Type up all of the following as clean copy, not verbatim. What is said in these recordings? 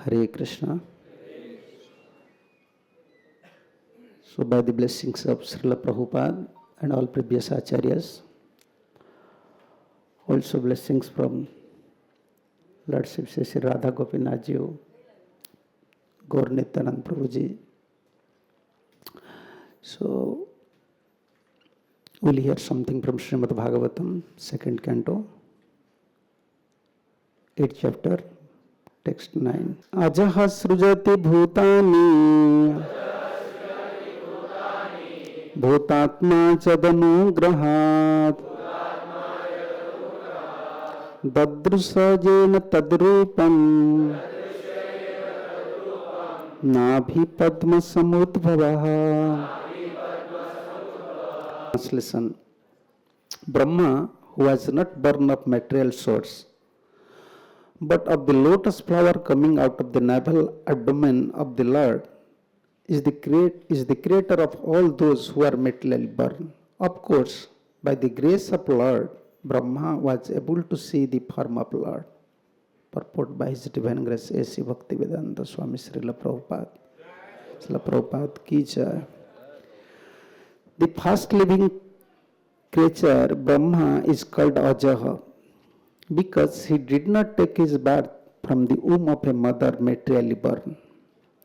Hare Krishna. So by the blessings of Srila Prabhupada and all previous acharyas, also blessings from Lordship Sri Radha Gopinath Ji, Gaur Nityanand Prabhuji. So we'll hear something from Srimad Bhagavatam, 2nd canto, 8th chapter, text 9. Ajaha srujati bhutani bhutatma chadanugrahat dadrusajena tadrupam nabhi padma samudbhavaha. Translation. Brahma, who has not born of material source, but of the lotus flower coming out of the navel abdomen of the Lord, is the creator of all those who are materially born. Of course, by the grace of Lord, Brahma was able to see the form of Lord. Purport by His Divine Grace A.C. Bhaktivedanta Swami Srila Prabhupada. Srila Prabhupada ki jai. The first living creature, Brahma, is called Ajaha because he did not take his birth from the womb of a mother materially born.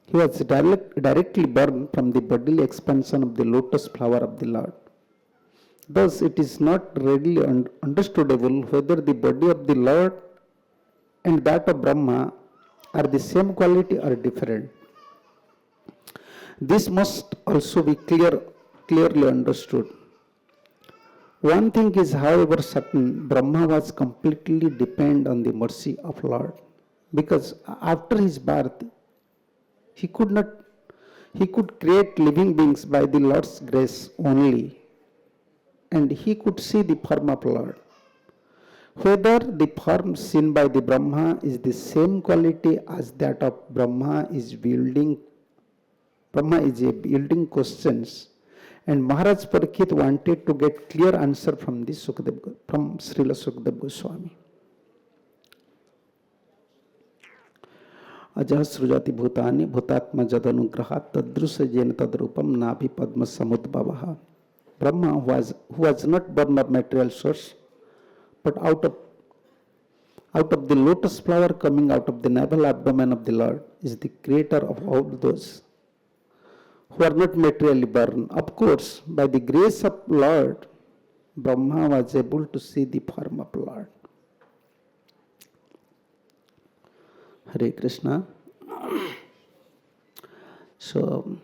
He was directly born from the bodily expansion of the lotus flower of the Lord. Thus, it is not readily understandable whether the body of the Lord and that of Brahma are the same quality or different. This must also be clearly understood. One thing is, however, certain: Brahma was completely dependent on the mercy of Lord, because after his birth, he could create living beings by the Lord's grace only, and he could see the form of Lord. Whether the form seen by the Brahma is the same quality as that of Brahma is a building questions, and Maharaj Parikshit wanted to get clear answer from Srila Sukdev Goswami. Ajaha srujati bhutani bhutatma jadanugrahat tadrusajena tadrupam nabhi padma samudbhavaha. Brahma, who was not born of material source, but out of the lotus flower coming out of the navel abdomen of the Lord, is the creator of all those who are not materially born. Of course, by the grace of Lord, Brahma was able to see the form of Lord. Hare Krishna. So,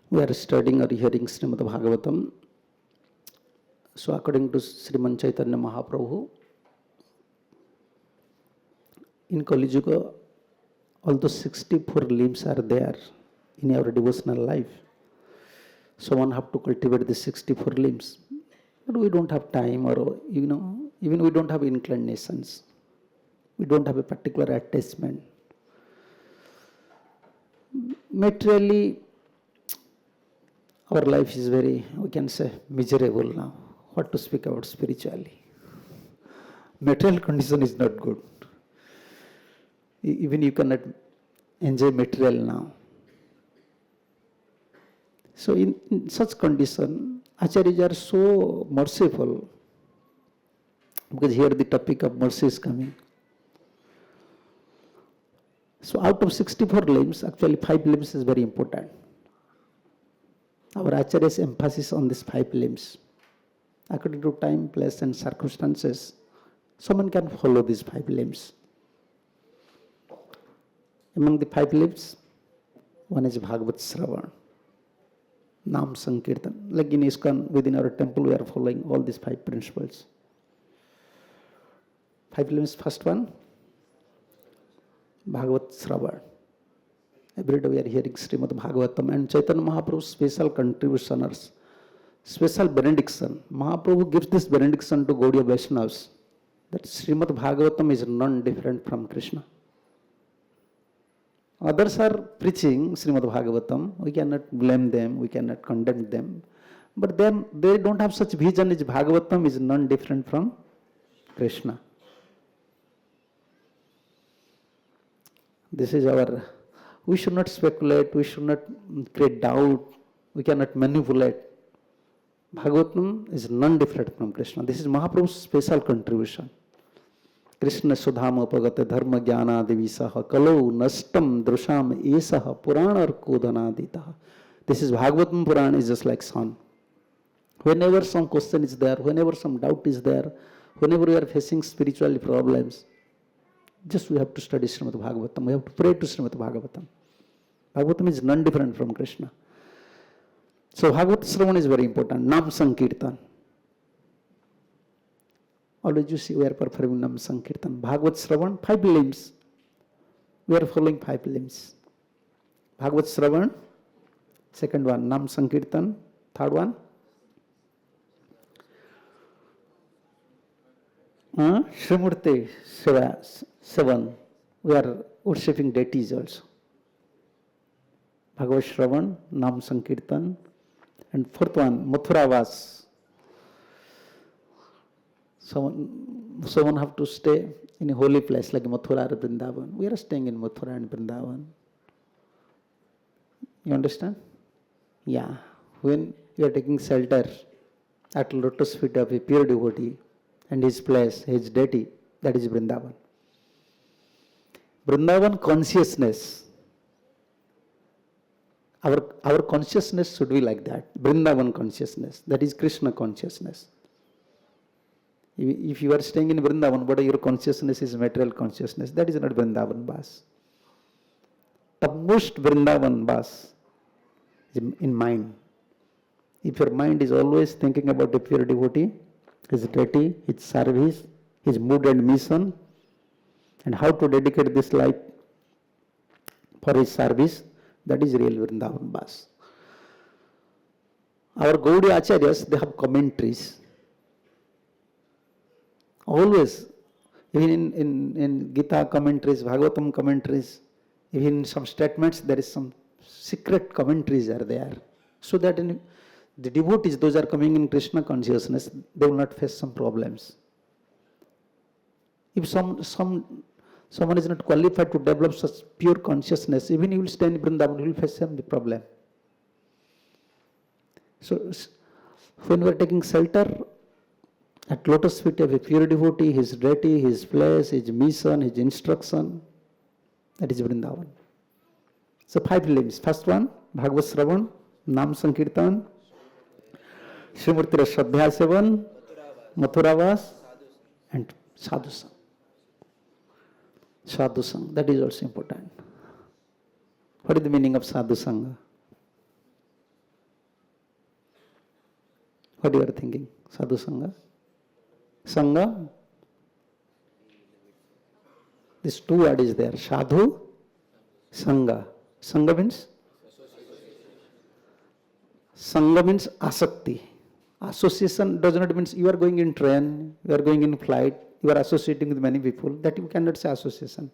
we are studying or hearing Srimad Bhagavatam. So, according to Sriman Chaitanya Mahaprabhu, in Kali Yuga, although 64 limbs are there in our devotional life, so one have to cultivate the 64 limbs. But we don't have time, or even we don't have inclinations. We don't have a particular attachment. Materially, our life is very, we can say, miserable now. What to speak about spiritually? Material condition is not good. Even you cannot enjoy material now. So in such condition, acharyas are so merciful, because here the topic of mercy is coming. So out of 64 limbs, actually 5 limbs is very important. Our acharyas emphasis on these 5 limbs. According to time, place and circumstances, someone can follow these 5 limbs. Among the 5 limbs, one is Bhagavat Shravan, Nam Sankirtan. Like in ISKCON, within our temple, we are following all these 5 principles. 5 limbs, first one, Bhagavat Shravan. Every day we are hearing Srimad Bhagavatam, and Chaitanya Mahaprabhu's special contributioners, special benediction. Mahaprabhu gives this benediction to Gaudiya Vaishnavas, that Srimad Bhagavatam is none different from Krishna. Others are preaching Srimad Bhagavatam. We cannot blame them, we cannot condemn them. But then they don't have such vision as Bhagavatam is none different from Krishna. This is our, we should not speculate, we should not create doubt, we cannot manipulate. Bhagavatam is none different from Krishna. This is Mahaprabhu's special contribution. Krishna Sudhama Pagate Dharma Jnana Divisaha Kalo Nastam Drusham Esaha Purana Kodanaditaha. This is Bhagavatam Purana is just like sun. Whenever some question is there, whenever some doubt is there, whenever we are facing spiritual problems, just we have to study Srimad Bhagavatam. We have to pray to Srimad Bhagavatam. Bhagavatam is none different from Krishna. So Bhagavad Shravan is very important. Nam Sankirtan. Always you see we are performing Nam Sankirtan. Bhagavad Shravan, 5 limbs. We are following 5 limbs. Bhagavad Shravan, second one. Nam Sankirtan, third one. Srimurti Seva, 7. We are worshipping deities also. Bhagavad Shravan, Nam Sankirtan. And fourth one, Mathuravas. Someone have to stay in a holy place like Mathura or Vrindavan. We are staying in Mathura and Vrindavan. You understand? Yeah. When you are taking shelter at lotus feet of a pure devotee and his place, his deity, that is Vrindavan. Vrindavan consciousness. Our consciousness should be like that. Vrindavan consciousness. That is Krishna consciousness. If you are staying in Vrindavan, but your consciousness is material consciousness, that is not Vrindavan Bas. Utmost Vrindavan Bas is in mind. If your mind is always thinking about the pure devotee, his deity, his service, his mood and mission, and how to dedicate this life for his service, that is real Vrindavan Bas. Our Gaudiya Acharyas, they have commentaries. Always, even in Gita commentaries, Bhagavatam commentaries, even in some statements, there is some secret commentaries are there. So that the devotees, those are coming in Krishna consciousness, they will not face some problems. If someone is not qualified to develop such pure consciousness, even he will stay in Vrindavan, he will face some problem. So when we are taking shelter at lotus feet of a pure devotee, his deity, his place, his mission, his instruction, that is Vrindavan. So 5 limbs. First one, Bhagavad Shravan, Nam Sankirtan, Srimurti Shraddha Sevan, Mathuravas, and Sadhu Sang. Sadhu Sang, that is also important. What is the meaning of Sadhu Sangha? What you are thinking? Sadhu Sangha? Sangha? This 2 word is there. Sadhu, Sangha. Sangha means? Sangha means asakti. Association does not mean you are going in train, you are going in flight, you are associating with many people. That you cannot say association.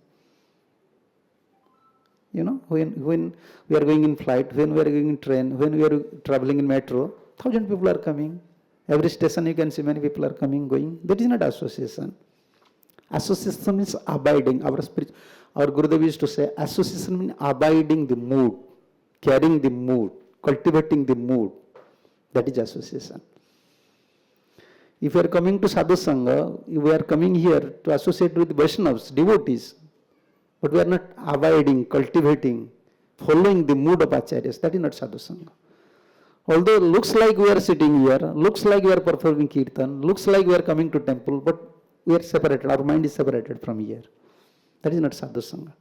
You know, when we are going in flight, when we are going in train, when we are traveling in metro, 1,000 people are coming. Every station you can see many people are coming, going. That is not association. Association means abiding. Our Gurudev used to say, association means abiding the mood, carrying the mood, cultivating the mood. That is association. If you are coming to Sadhu Sangha, we are coming here to associate with Vaishnavas, devotees, but we are not abiding, cultivating, following the mood of Acharyas. That is not Sadhu Sangha. Although looks like we are sitting here, looks like we are performing kirtan, looks like we are coming to temple, but we are separated, our mind is separated from here. That is not Sadhu Sangha.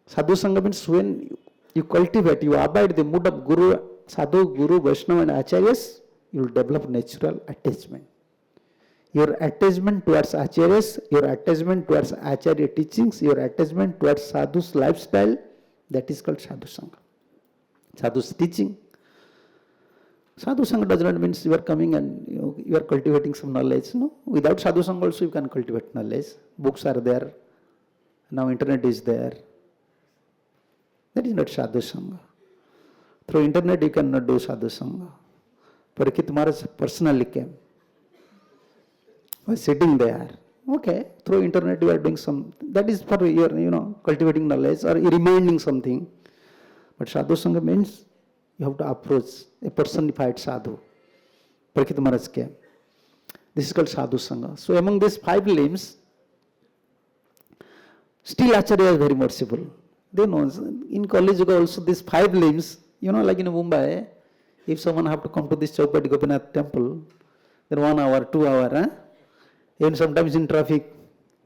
Sadhu Sangha means when you cultivate, you abide the mood of Guru, Sadhu, Guru, Vaishnava and Acharyas, you will develop natural attachment. Your attachment towards Acharyas, your attachment towards Acharya teachings, your attachment towards Sadhu's lifestyle, that is called Sadhu Sangha. Sadhu's teaching. Sadhu Sangha does not mean you are coming and you are cultivating some knowledge. No, without Sadhu Sangha also you can cultivate knowledge. Books are there. Now internet is there. That is not Sadhu Sangha. Through internet you cannot do Sadhu Sangha. Parikshit Maharaj personally came. Was sitting there. Okay, through internet you are doing some, that is for your, cultivating knowledge or reminding something. But sadhu sangha means you have to approach a personified sadhu. Parikshit Maharaj came. This is called sadhu sangha. So among these 5 limbs, still Acharya is very merciful. They know, in college also these 5 limbs, like in Mumbai, if someone have to come to this Chowpatty Gopinath temple, then 1 hour, 2 hour, and sometimes in traffic,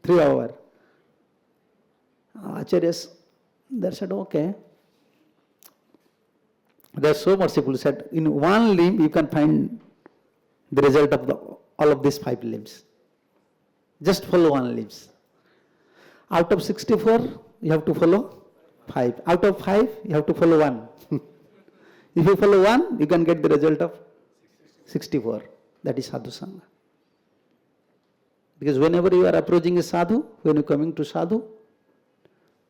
3 hour. Acharyas, they said, okay. They are so merciful, said, in 1 limb you can find the result of all of these 5 limbs. Just follow 1 limbs. Out of 64, you have to follow 5. Out of 5, you have to follow 1. If you follow 1, you can get the result of 64. That is sadhu sangha. Because whenever you are approaching a sadhu, when you are coming to sadhu,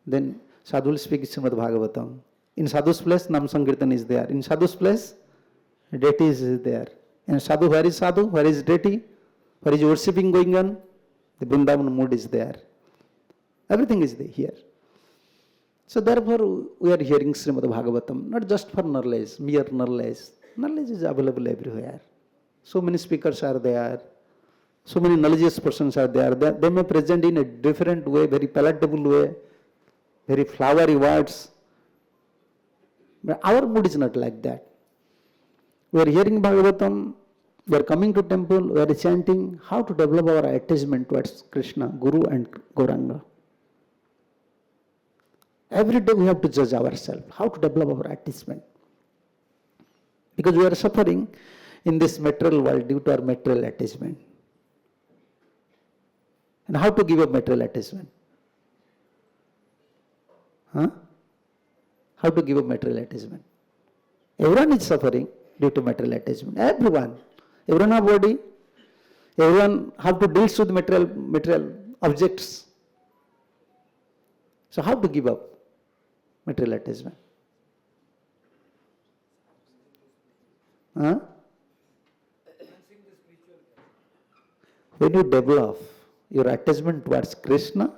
then sadhu will speak Srimad Bhagavatam. In sadhu's place, Nam Sankirtan is there. In sadhu's place, deity is there. And sadhu, where is sadhu? Where is deity? Where is worshipping going on? The Vrindavan mood is there. Everything is there here. So therefore, we are hearing Srimad Bhagavatam, not just for knowledge, mere knowledge. Knowledge is available everywhere. So many speakers are there. So many knowledgeous persons are there. They may present in a different way, very palatable way, very flowery words. But our mood is not like that. We are hearing Bhagavatam, we are coming to temple, we are chanting, how to develop our attachment towards Krishna, Guru and Gauranga. Every day we have to judge ourselves, how to develop our attachment. Because we are suffering in this material world due to our material attachment. And how to give up material attachment? How to give up material attachment? Everyone is suffering due to material attachment. Everyone. Everyone have body. Everyone have to deal with material objects. So how to give up material attachment? When you develop your attachment towards Krishna,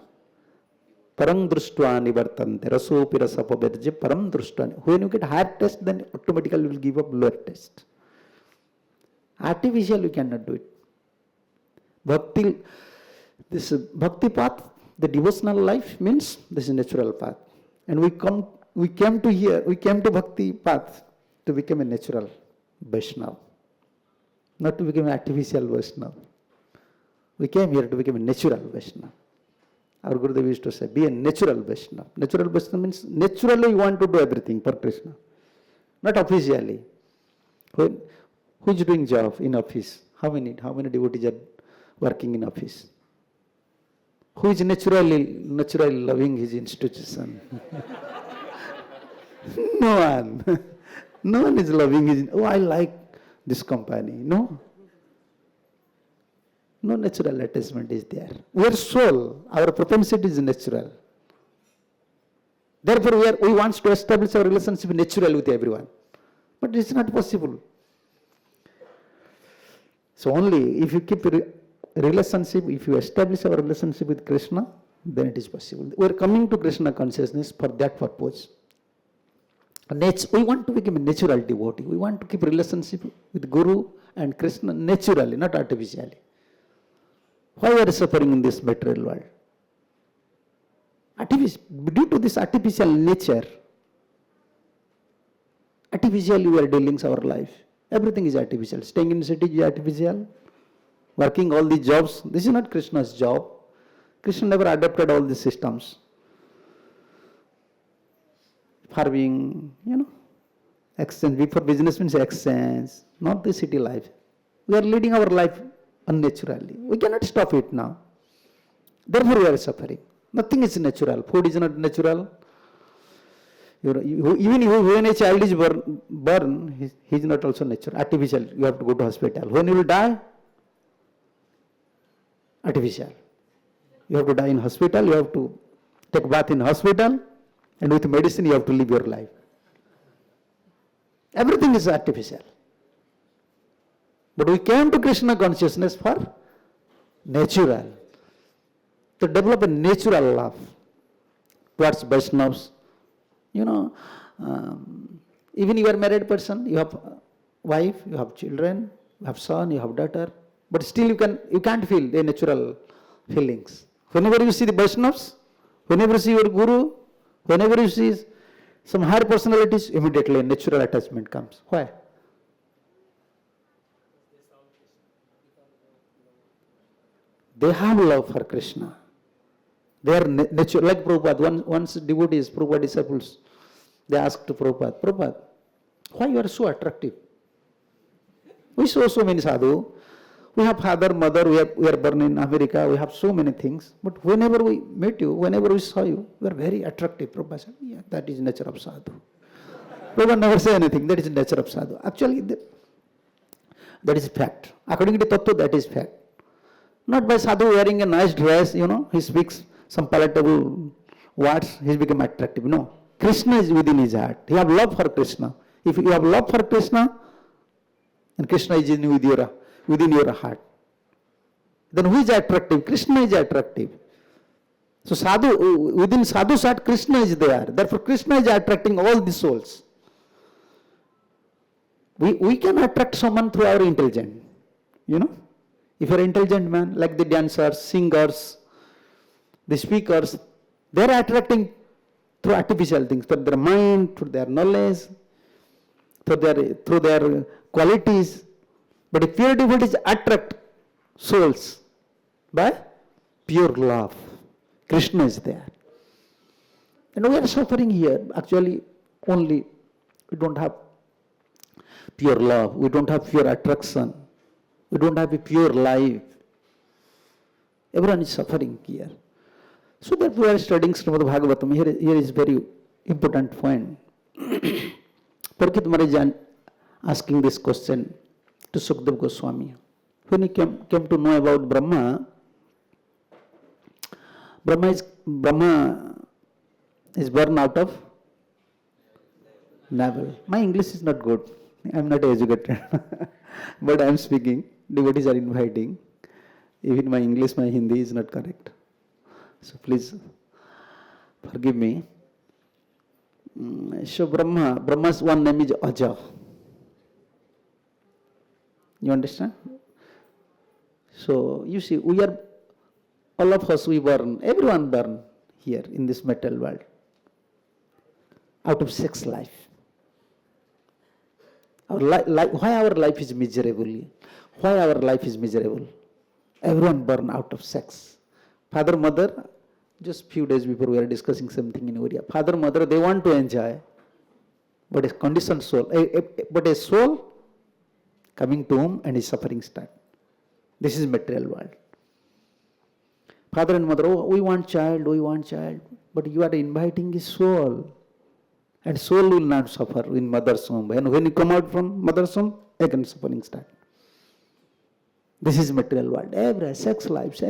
param drushtva nivartante, rasopi rasapavedje param drushtva. When you get higher taste, then automatically you will give up lower taste. Artificial you cannot do it. This bhakti path, the devotional life means this is natural path. And we came to bhakti path to become a natural Vaishnava, not to become an artificial Vaishnava. We came here to become a natural Vaishnava. Our Gurudev used to say, be a natural Vaishnava. Natural Vaishnava means naturally you want to do everything for Krishna, not officially. Who is doing job in office? How many devotees are working in office? Who is naturally loving his institution? No one. No one is loving his, I like this company. No. No natural attachment is there. We are soul. Our propensity is natural. Therefore, we want to establish our relationship naturally with everyone. But it's not possible. So only if you keep relationship, if you establish our relationship with Krishna, then it is possible. We are coming to Krishna consciousness for that purpose. We want to become a natural devotee. We want to keep relationship with Guru and Krishna naturally, not artificially. Why we are suffering in this material world? Due to this artificial nature, artificially we are dealing our life. Everything is artificial. Staying in the city is artificial. Working all these jobs, this is not Krishna's job. Krishna never adopted all these systems. Farming, exchange. Before business means exchange, not the city life. We are leading our life unnaturally. We cannot stop it now. Therefore we are suffering. Nothing is natural. Food is not natural. Even when a child is born, he is not also natural. Artificial. You have to go to hospital. When you will die, artificial. You have to die in hospital. You have to take bath in hospital. And with medicine, you have to live your life. Everything is artificial. But we came to Krishna consciousness for natural. to develop a natural love towards Vaishnavas. You know, even you are a married person, you have a wife, you have children, you have son, you have daughter, but still you can't feel the natural feelings. Whenever you see the Vaishnavas, whenever you see your Guru, whenever you see some higher personalities, immediately a natural attachment comes. Why? They have love for Krishna. They are natural, like Prabhupada. Once devotees, Prabhupada disciples, they asked to Prabhupada, Prabhupada, why you are so attractive? We saw so many sadhu. We have father, mother, we are born in America, we have so many things. But whenever we meet you, whenever we saw you, you are very attractive. Prabhupada said, yeah, that is nature of sadhu. Prabhupada never say anything, that is nature of sadhu. Actually, that is fact. According to Tattva, that is fact. Not by sadhu wearing a nice dress, he speaks some palatable words, he become attractive. No. Krishna is within his heart. You have love for Krishna. If you have love for Krishna, and Krishna is within your heart, then who is attractive? Krishna is attractive. So sadhu, within sadhu's heart, Krishna is there. Therefore, Krishna is attracting all the souls. We can attract someone through our intelligence. If you're an intelligent man, like the dancers, singers, the speakers, they're attracting through artificial things, through their mind, through their knowledge, through their qualities. But if pure devotees attract souls by pure love, Krishna is there. And we are suffering here. Actually, only we don't have pure love, we don't have pure attraction, we don't have a pure life. Everyone is suffering here. So that we are studying Srimad Bhagavatam. Here is very important point. Parikshit Maharaj asking this question to Sukadeva Goswami. When he came to know about Brahma is born out of navel. My English is not good. I am not educated. But I am speaking. Devotees are inviting. Even my English, my Hindi is not correct. So please forgive me. So Brahma's one name is Aja. You understand? So you see, all of us, everyone born here in this material world out of sex life. Why our life is miserable? Why our life is miserable? Everyone born out of sex. Father, mother, just few days before we are discussing something in Oriya. Father, mother, they want to enjoy, but a conditioned soul, but a soul coming to home and his suffering start. This is material world. Father and mother, we want child, but you are inviting his soul. And soul will not suffer in mother's womb. And when you come out from mother's womb, again suffering start. This is material world. Every sex life.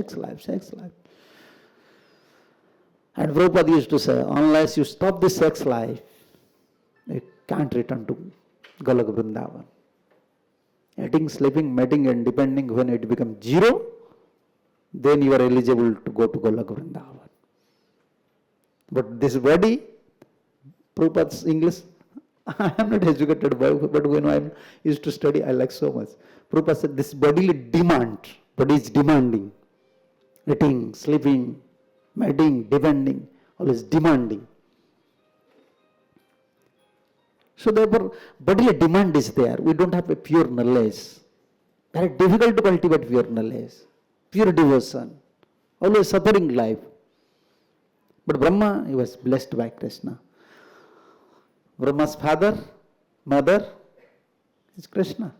And Prabhupada used to say, unless you stop this sex life, you can't return to Golok Vrindavan. Eating, sleeping, mating and depending, when it becomes zero, then you are eligible to go to Golok Vrindavan. But this body, Prabhupada's English, I am not educated, but when I used to study, I like so much. Prabhupada said this bodily demand, body is demanding. Eating, sleeping, mating, depending, always demanding. So therefore, bodily demand is there. We don't have a pure knowledge. Very difficult to cultivate pure knowledge, pure devotion, always suffering life. But Brahma, he was blessed by Krishna. Brahma's father, mother is Krishna.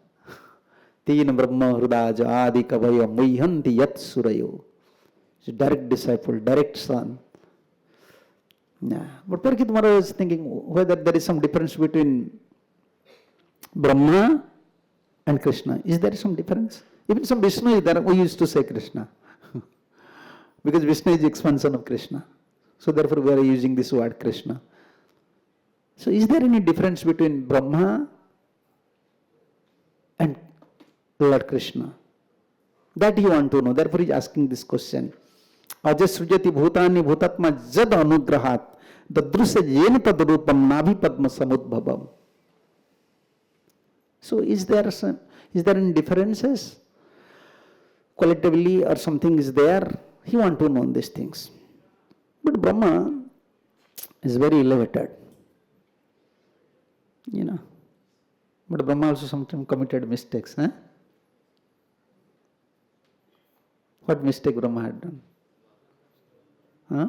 Teen Brahma Hrudaja Adi Kavaya Muhyanti Yat Surayo. He's a direct disciple, direct son. Yeah. But Parikshit Maharaj is thinking whether there is some difference between Brahma and Krishna. Is there some difference? Even some Vishnu is there, we used to say Krishna. Because Vishnu is the expansion of Krishna. So therefore we are using this word Krishna. So is there any difference between Brahma and Lord Krishna? That you want to know. Therefore he is asking this question. अजसृजति भूतानि भूतात्मा जद अनुग्रहात् ददृश्य येन तद रूपम नाभि पद्म समुद्भवम. So is there any differences qualitatively or something is there? He want to know these things. But Brahma is very elevated, you know. But Brahma also sometimes committed mistakes. Huh? What mistake Brahma had done? Huh?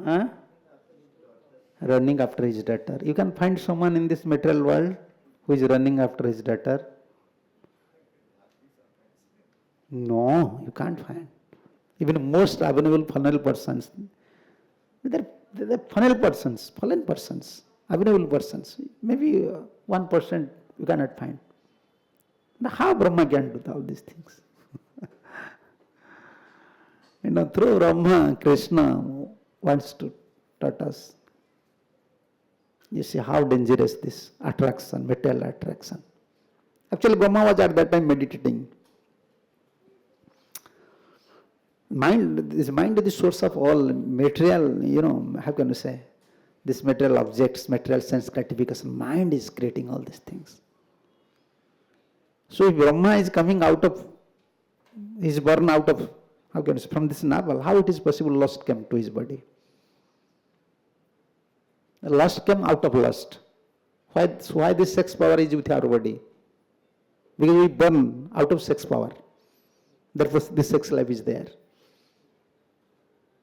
Huh? Running after his daughter. You can find someone in this material world who is running after his daughter. No, you can't find. Even most abominable funnel persons, they're funnel persons, fallen persons, abominable persons. Maybe 1% you cannot find. Now how Brahma can do all these things? Through Brahma, Krishna wants to taught us. You see how dangerous this attraction, material attraction. Actually, Brahma was at that time meditating. Mind is the source of all material, how can you say, this material objects, material sense gratification. Mind is creating all these things. So if Brahma is coming out of, he is born out of, how can you say, from this navel, how it is possible lust came to his body? Lust came out of lust. Why this sex power is with our body? Because we burn out of sex power. Therefore, this sex life is there.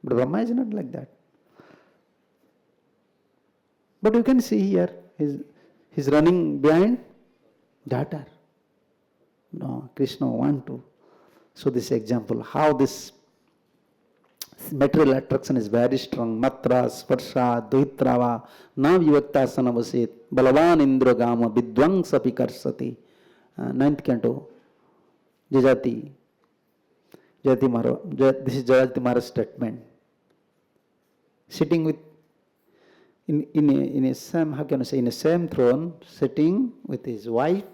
But Brahma is not like that. But you can see here, he's running behind daughter. No, Krishna want to show this example, how this material attraction is very strong. Matra, Sparsha, Duhitrava, na vivakta sanavasit, Balavan Indragama, Vidwangsapi karsati. 9th canto, Jajati Maharaj, this is Jajati Maharaj's statement. Sitting with, in a same, how can I say, in a same throne, sitting with his wife,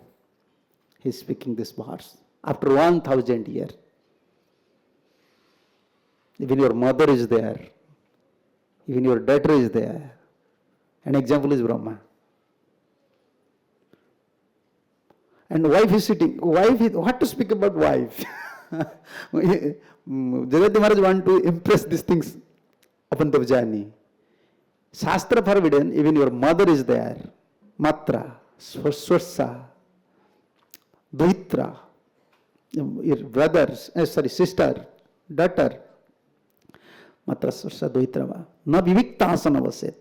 he is speaking this verse. After 1000 years. Even your mother is there. Even your daughter is there. An example is Brahma. And wife is sitting. What to speak about wife? Jagati Maharaj want to impress these things upon the Vijayani. Shastra forbidden, even your mother is there. Matra, Swasa, Duhitra, your brothers, sister, daughter. Matra Swasa Duhitrava. Na viviktasana vaset.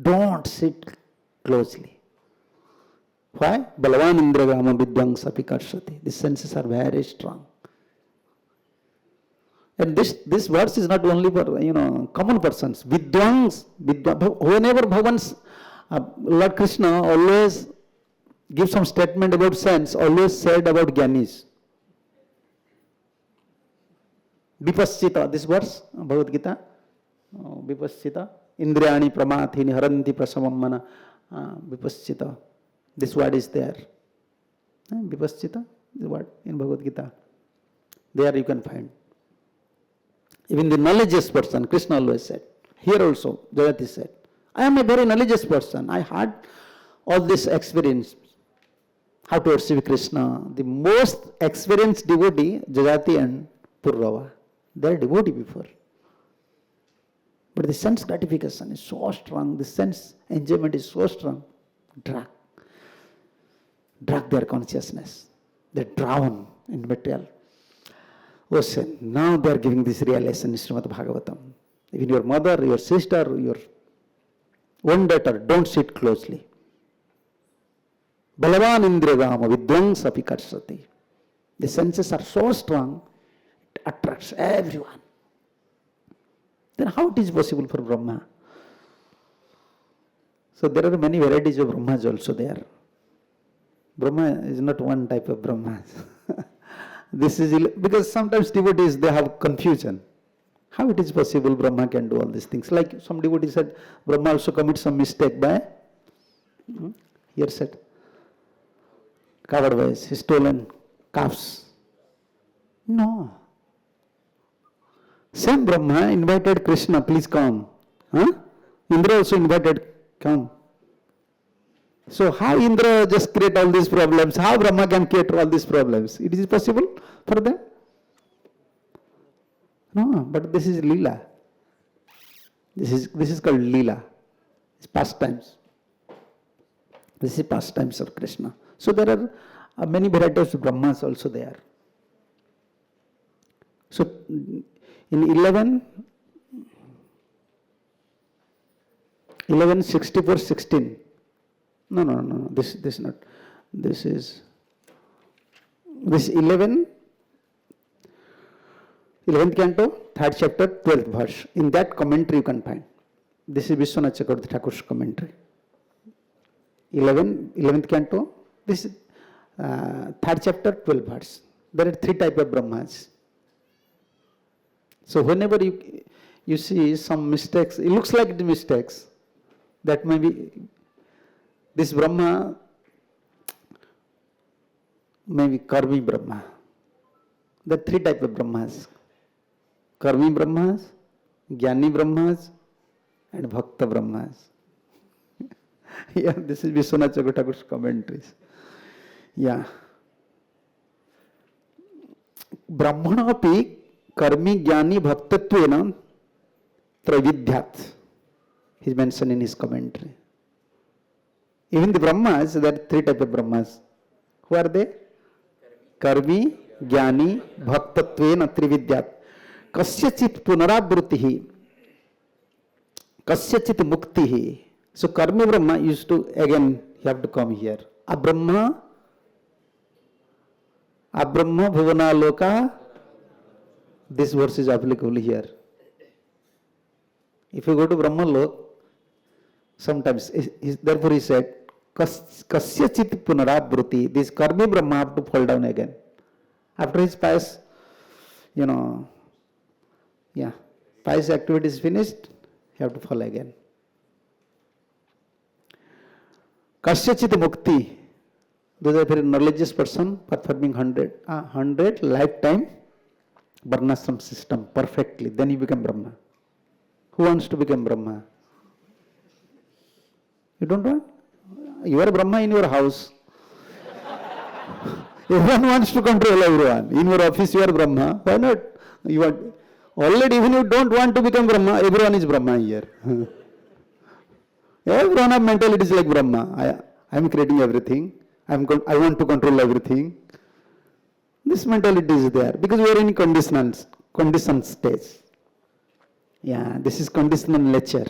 Don't sit closely. Why? Balavan Indragama Vidwangsapi karshati. These senses are very strong. And this verse is not only for common persons. Vidwangs, whenever Bhagavan's Lord Krishna always gives some statement about sense, always said about Gyanis. Vipassita, this verse, Bhagavad Gita, Vipassita, Indriyani pramathini haranti prasamam mana, Vipassita. This word is there. Vipassita, the word in Bhagavad Gita. There you can find. Even the knowledgeous person, Krishna always said. Here also, Jagati said, I am a very knowledgeous person. I had all this experience. How to worship Krishna. The most experienced devotee, Jagati and Purrava. They are devotee before. But the sense gratification is so strong. The sense enjoyment is so strong. Drag their consciousness. They drown in material ocean. Now they are giving this realization in Srimad Bhagavatam. Even your mother, your sister, your own daughter, don't sit closely. Balavan Indragama Vidwangsapi karsati. The senses are so strong, it attracts everyone. Then how it is possible for Brahma? So there are many varieties of Brahmas also there. Brahma is not one type of Brahma. This is because sometimes devotees, they have confusion. How it is possible Brahma can do all these things? Like some devotees said, Brahma also commits some mistake by, here said, coward wise, he stolen calves. No. Same Brahma invited Krishna, please come. Huh? Indra also invited, come. So how Indra just create all these problems? How Brahma can create all these problems? It is possible for them? No, but this is Leela. This is called Leela. It's pastimes. This is pastimes of Krishna. So there are many varieties of Brahmas also there. So in 1164:16. No. This not. This is 11th canto, 3rd chapter, 12th verse. In that commentary you can find. This is Vishwanath Chakravarti Thakur's commentary. 11th canto, this is 3rd chapter, 12th verse. There are 3 types of Brahmas. So whenever you see some mistakes, it looks like the mistakes, that may be this Brahma, maybe Karmi Brahma. There are 3 types of Brahmas. Karmi Brahmas, Jnani Brahmas, and Bhakta Brahmas. Yeah, this is Vishwanath Chakravarti Thakur's commentaries. Yeah. Brahmana api karmi jnani bhaktatvena travidyat. He is mentioned in his commentary. Even the Brahmas, there are 3 types of Brahmas. Who are they? Karmi, jnani, bhaktatvena trividyat. Kasyachit punarabhrutihi. Kasyachit muktihi. So Karmi Brahma used to, again, you have to come here. Abrahma bhuvana loka. This verse is applicable here. If you go to Brahma Lok, sometimes, therefore he said, Kasyachit punarabhruti. This Karmi Brahma have to fall down again. After his pious, pious activity is finished, you have to fall again. Kasyachit mukti. Those are very knowledgeous person performing 100 lifetime varnashram system perfectly. Then you become Brahma. Who wants to become Brahma? You don't want? You are Brahma in your house. Everyone wants to control everyone. In your office you are Brahma. Why not? You are already, even you don't want to become Brahma, everyone is Brahma here. Everyone have mentalities like Brahma. I am creating everything. I want to control everything. This mentality is there because we are in conditioned stage. Yeah, this is conditional nature,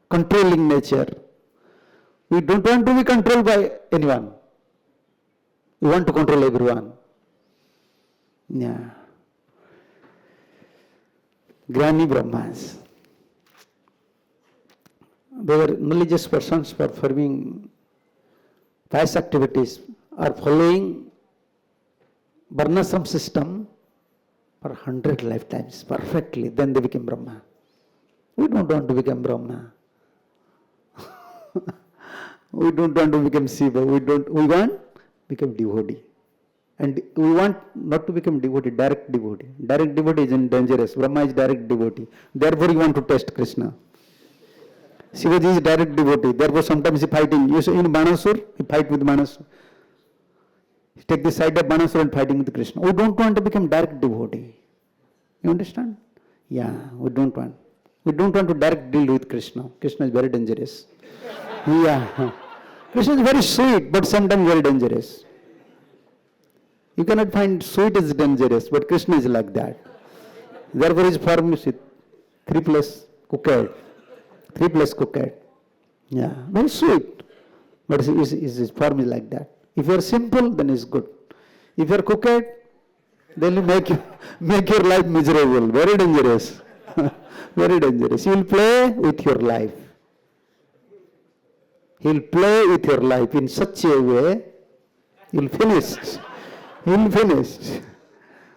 controlling nature. We don't want to be controlled by anyone. We want to control everyone. Yeah. Gnani Brahmas. They were religious persons performing pious activities or following varnashram system for 100 lifetimes perfectly. Then they became Brahma. We don't want to become Brahma. We don't want to become Shiva. We want to become devotee. And we want not to become devotee, direct devotee. Direct devotee is dangerous. Brahma is direct devotee. Therefore you want to test Krishna. Shivaji is direct devotee. Therefore sometimes he fighting. You see in Banasur, he fight with Banasur. He take the side of Banasur and fighting with Krishna. We don't want to become direct devotee. You understand? Yeah, we don't want. We don't want to direct deal with Krishna. Krishna is very dangerous. Yeah. Krishna is very sweet, but sometimes very dangerous. You cannot find sweet is dangerous, but Krishna is like that. Therefore his form is 3 plus cooked. 3 plus cooked. Yeah, very sweet. But his form is like that. If you are simple, then it's good. If you are cooked, then you make your life miserable. Very dangerous. Very dangerous. You will play with your life. He will play with your life in such a way, you will finish. He will finish.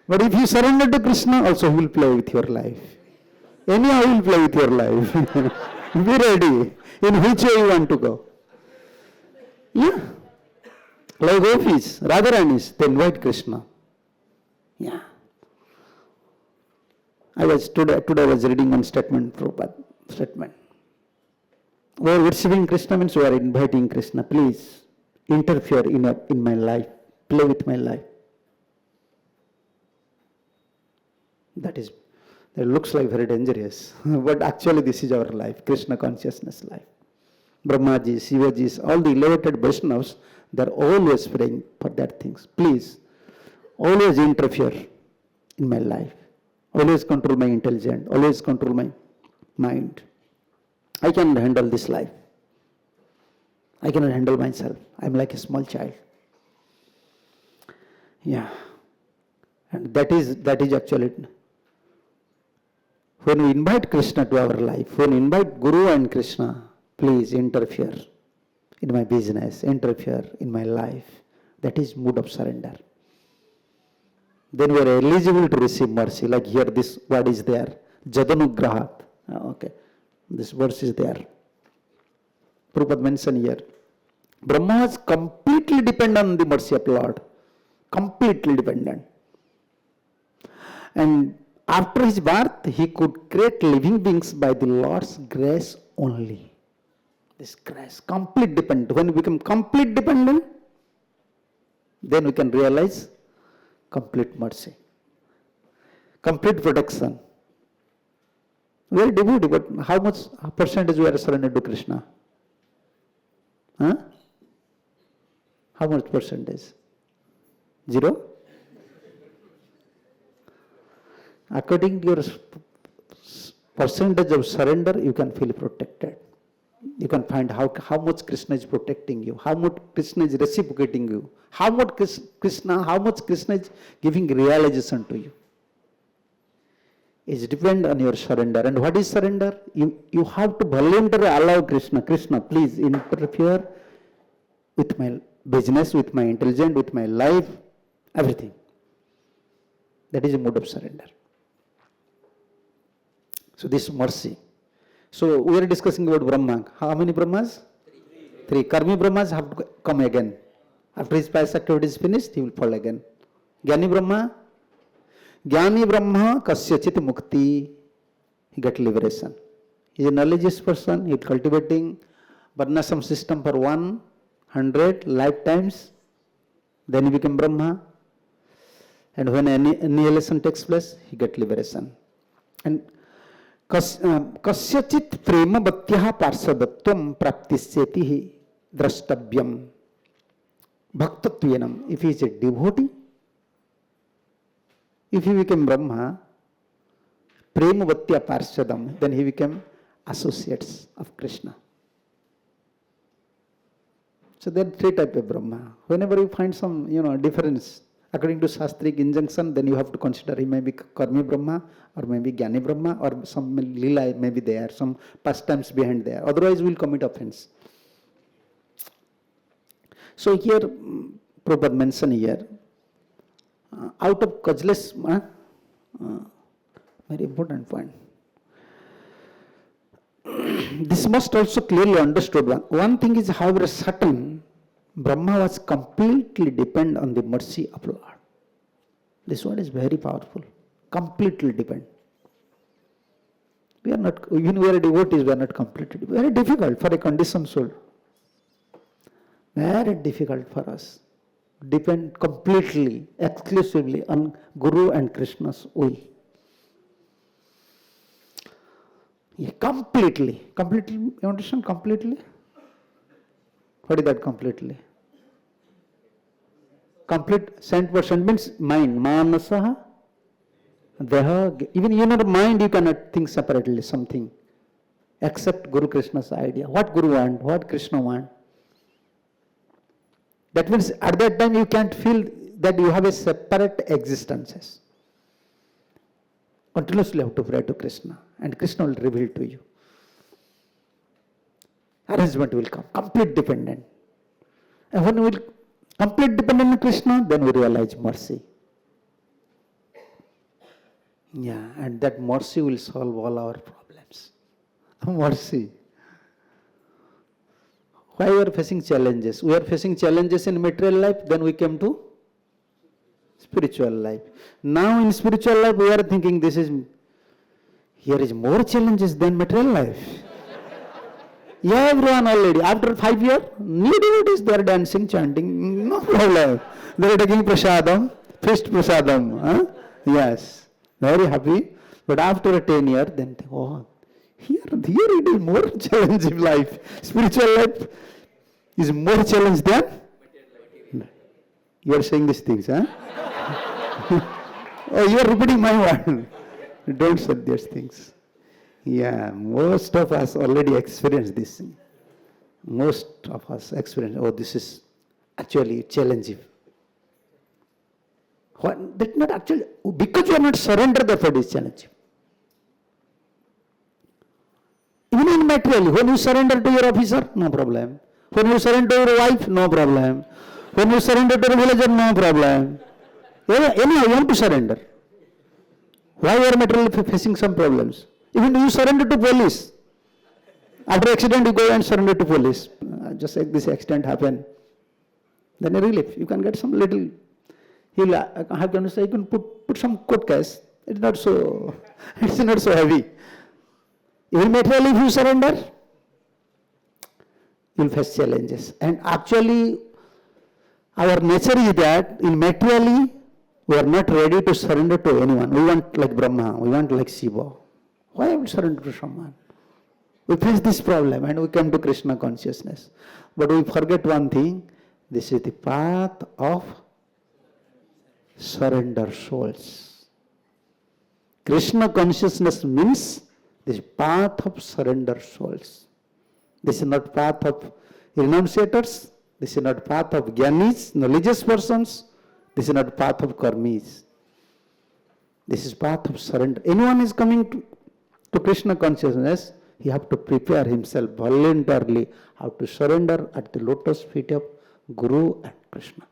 But if you surrender to Krishna, also he will play with your life. Anyhow, he will play with your life. Be ready. In which way you want to go? Yeah. Like gopis, Radharanis, they invite Krishna. Yeah. Today I was reading one statement, Prabhupada statement. We are worshipping Krishna means we are inviting Krishna. Please interfere in my life. Play with my life. That looks like very dangerous. But actually this is our life, Krishna consciousness life. Brahmaji, Shivaji, all the elevated Vaishnavas, they are always praying for that things. Please, always interfere in my life. Always control my intelligence. Always control my mind. I cannot handle this life. I cannot handle myself. I am like a small child. Yeah. And that is actually, when we invite Krishna to our life, when we invite Guru and Krishna, please interfere in my business, interfere in my life. That is mood of surrender. Then we are eligible to receive mercy. Like here, this word is there. Jadanugrahat. Okay. This verse is there. Prabhupada mentioned here. Brahma was completely dependent on the mercy of Lord. Completely dependent. And after his birth, he could create living beings by the Lord's grace only. This grace, complete dependent. When we become complete dependent, then we can realize complete mercy, complete protection. We are devotee, but how much percentage we are surrendered to Krishna? Huh? How much percentage? 0? According to your percentage of surrender, you can feel protected. You can find how much Krishna is protecting you, how much Krishna is reciprocating you, how much Krishna is giving realization to you. It depends on your surrender. And what is surrender? You have to voluntarily allow Krishna, please interfere with my business, with my intelligence, with my life, everything. That is a mode of surrender. So this mercy. So we are discussing about Brahma. How many Brahmas? 3. Karmi Brahmas have to come again. After his past activity is finished, he will fall again. Jnani Brahma kasyachit mukti. He got liberation. He is a knowledgeous person. He is cultivating varnashram system for 100 lifetimes. Then he became Brahma. And when annihilation takes place, he got liberation. And कस्यचित् प्रेमवत्यः पार्षदत्वं प्राप्तिस्येति द्रष्टव्यम् भक्तत्वेन. If he is a devotee, if he became Brahma, premavatya parshadam, then he became associates of Krishna. So there are 3 types of Brahma. Whenever you find some difference according to Shastric injunction, then you have to consider he may be Karmi Brahma or maybe Jnani Brahma or some Lila may be there, some pastimes behind there. Otherwise, we will commit offense. So here, Prabhupada mentioned here, out of causeless, very important point. This must also clearly understood. One thing is, however, certain, Brahma was completely dependent on the mercy of Lord. This word is very powerful. Completely dependent. We are not, even we are devotees, we are not completely. Very difficult for a conditioned soul. Very difficult for us. Depend completely, exclusively on Guru and Krishna's will. Yeah, completely. Completely, you understand? Completely? What is that completely? Complete 100% means mind. Manasaha, deha. Even mind, you cannot think separately something. Except Guru Krishna's idea. What Guru want? What Krishna want? That means at that time you can't feel that you have a separate existences. Continuously you have to pray to Krishna. And Krishna will reveal to you. Arrangement will come. Complete dependent. And when we will complete dependent on Krishna, then we realize mercy. Yeah, and that mercy will solve all our problems. Mercy. Why we are facing challenges? We are facing challenges in material life, then we came to spiritual life. Now in spiritual life, we are thinking here is more challenges than material life. Yeah, everyone already. After 5 years, new devotees, they are dancing, chanting, no problem. They are taking prasadam, feast prasadam. Huh? Yes, very happy. But after 10 years, then think, oh, here it is more challenging life. Spiritual life is more challenge than you are saying these things, huh? Oh, you are repeating my word. Don't say these things. Yeah, most of us already experienced this. Most of us experience, oh, this is actually challenging. That not actually, because you are not surrendered, therefore it is challenging. Even in materially, when you surrender to your officer, no problem. When you surrender to your wife, no problem. When you surrender to a villager, no problem. Anyhow, you want to surrender. Why you are materially facing some problems? Even you surrender to police. After accident, you go and surrender to police. Just like this accident happened. Then a relief. You can get some little, how can you say, you can put some court case. It's not so heavy. Even materially, if you surrender, you will face challenges. And actually, our nature is that in materially, we are not ready to surrender to anyone. We want like Brahma, we want like Shiva. Why I will surrender to someone? We face this problem and we come to Krishna consciousness. But we forget one thing, this is the path of surrender souls. Krishna consciousness means this path of surrender souls. This is not path of renunciators. This is not path of jnanis, knowledgeous persons. This is not path of karmis. This is path of surrender. Anyone is coming to Krishna consciousness, he have to prepare himself voluntarily how to surrender at the lotus feet of Guru and Krishna.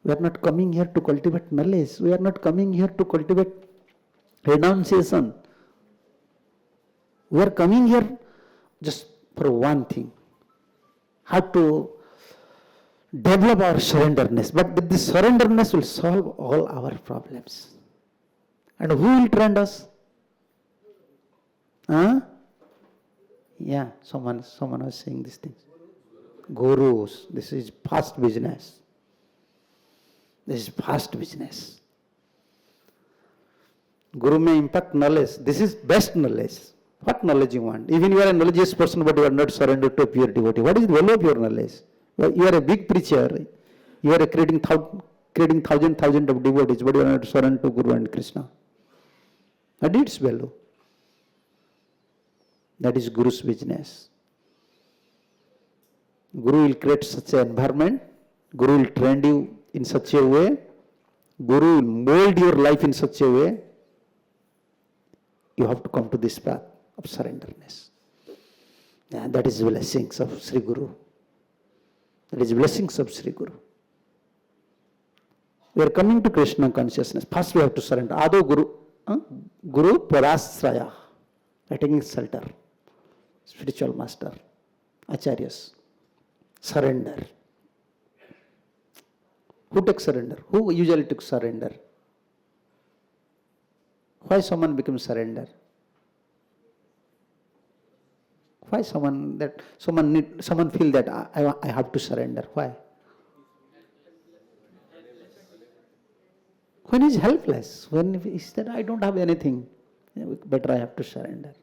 We are not coming here to cultivate knowledge. We are not coming here to cultivate renunciation. We are coming here just for one thing, how to develop our surrenderness. But this surrenderness will solve all our problems. And who will train us? Huh? Yeah, someone was saying these things. Gurus. This is fast business. This is fast business. Guru may impact knowledge. This is best knowledge. What knowledge you want? Even you are a knowledgeous person, but you are not surrendered to a pure devotee. What is the value of your knowledge? You are a big preacher. You are creating thousands of devotees, but you are not surrendered to Guru and Krishna. What is its value? That is Guru's business. Guru will create such an environment. Guru will train you in such a way. Guru will mold your life in such a way. You have to come to this path of surrenderness. And that is blessings of Sri Guru. That is blessings of Sri Guru. We are coming to Krishna consciousness. First we have to surrender. Ado Guru Parasraya. Taking shelter. Spiritual master. Acharyas. Surrender. Who takes surrender? Who usually takes surrender? Why someone becomes surrender? Why someone feel that I have to surrender? Why? When he is helpless, when he said I don't have anything, better I have to surrender.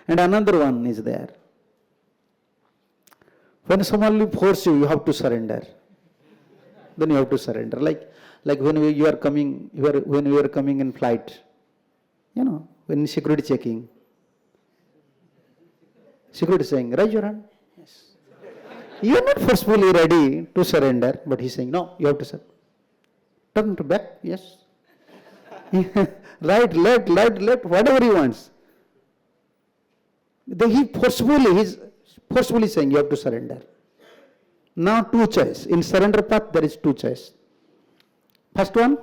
And another one is there. When someone will force you, you have to surrender. Then you have to surrender. Like when you are coming in flight, when security checking. Security saying, raise your hand. Yes. You are not forcefully ready to surrender, but he is saying, no, you have to surrender. Turn to back, yes. Right, left, whatever he wants. He is forcefully saying, you have to surrender. Now two choices. In surrender path, there is two choices. First one,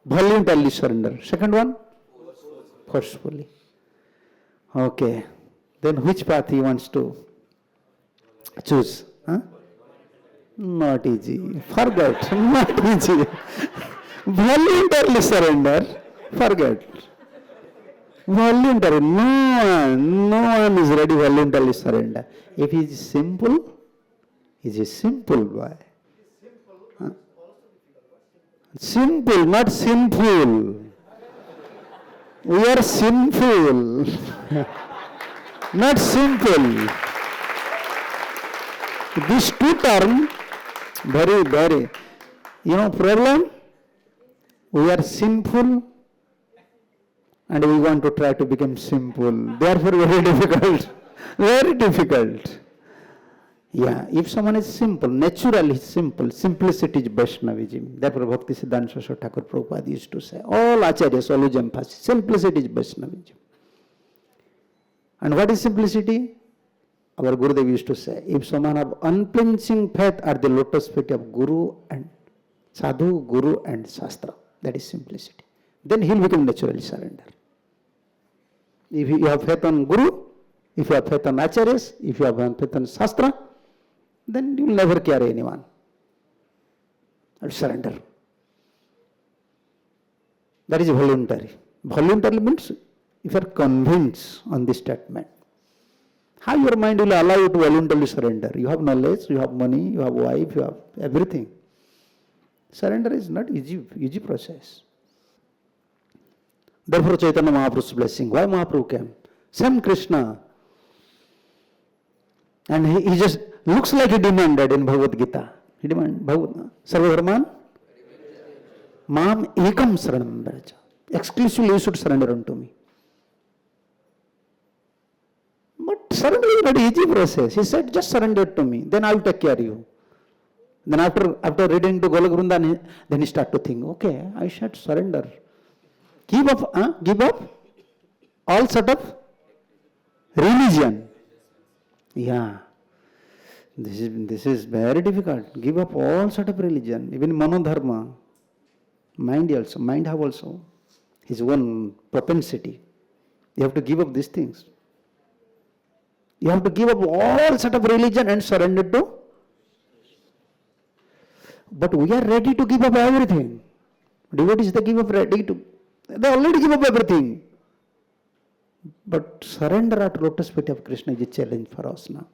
voluntarily surrender. Second one, forcefully. Okay. Then which path he wants to Choose. Huh? Not easy. Forget. Not easy. Voluntarily surrender. Forget. Voluntary. No one is ready voluntarily surrender. If he is simple, he is a simple boy. Huh? Simple, not sinful. We are sinful. Not simple. These two terms, very, problem? We are sinful and we want to try to become simple. Therefore, very difficult. Very difficult. Yeah, if someone is simple, naturally simple, simplicity is Vaishnavism. Therefore, Bhakti Siddhanta Saraswati Thakur Prabhupada used to say, all acharyas always emphasize, simplicity is Vaishnavism. And what is simplicity? Our Gurudev used to say, if someone have unflinching faith at the lotus feet of Guru and Sadhu, Guru and Shastra, that is simplicity. Then he will become naturally surrender. If you have faith on Guru, if you have faith on Acharyas, if you have faith on Shastra, then you will never carry anyone. I'll surrender. That is voluntary. Voluntary means if you are convinced on this statement. How your mind will allow you to voluntarily surrender? You have knowledge, you have money, you have wife, you have everything. Surrender is not easy process. Therefore, Chaitanya Mahaprabhu's blessing. Why Mahaprabhu came? Same Krishna. And he just looks like he demanded in Bhagavad Gita. He demanded, Sarva Dharman, Mam Ekam Saranam Braja. Exclusively you should surrender unto me. But surrender is not easy process. He said, just surrender to me, then I will take care of you. Then after reading to Golok Vrindavan, then he start to think, okay, I should surrender. Give up all sort of religion. Yeah. This is very difficult. Give up all sort of religion, even manodharma. Mind have also his own propensity. You have to give up these things. You have to give up all sort of religion and surrender to. But we are ready to give up everything. Devotees, they already give up everything. But surrender at lotus feet of Krishna is a challenge for us now.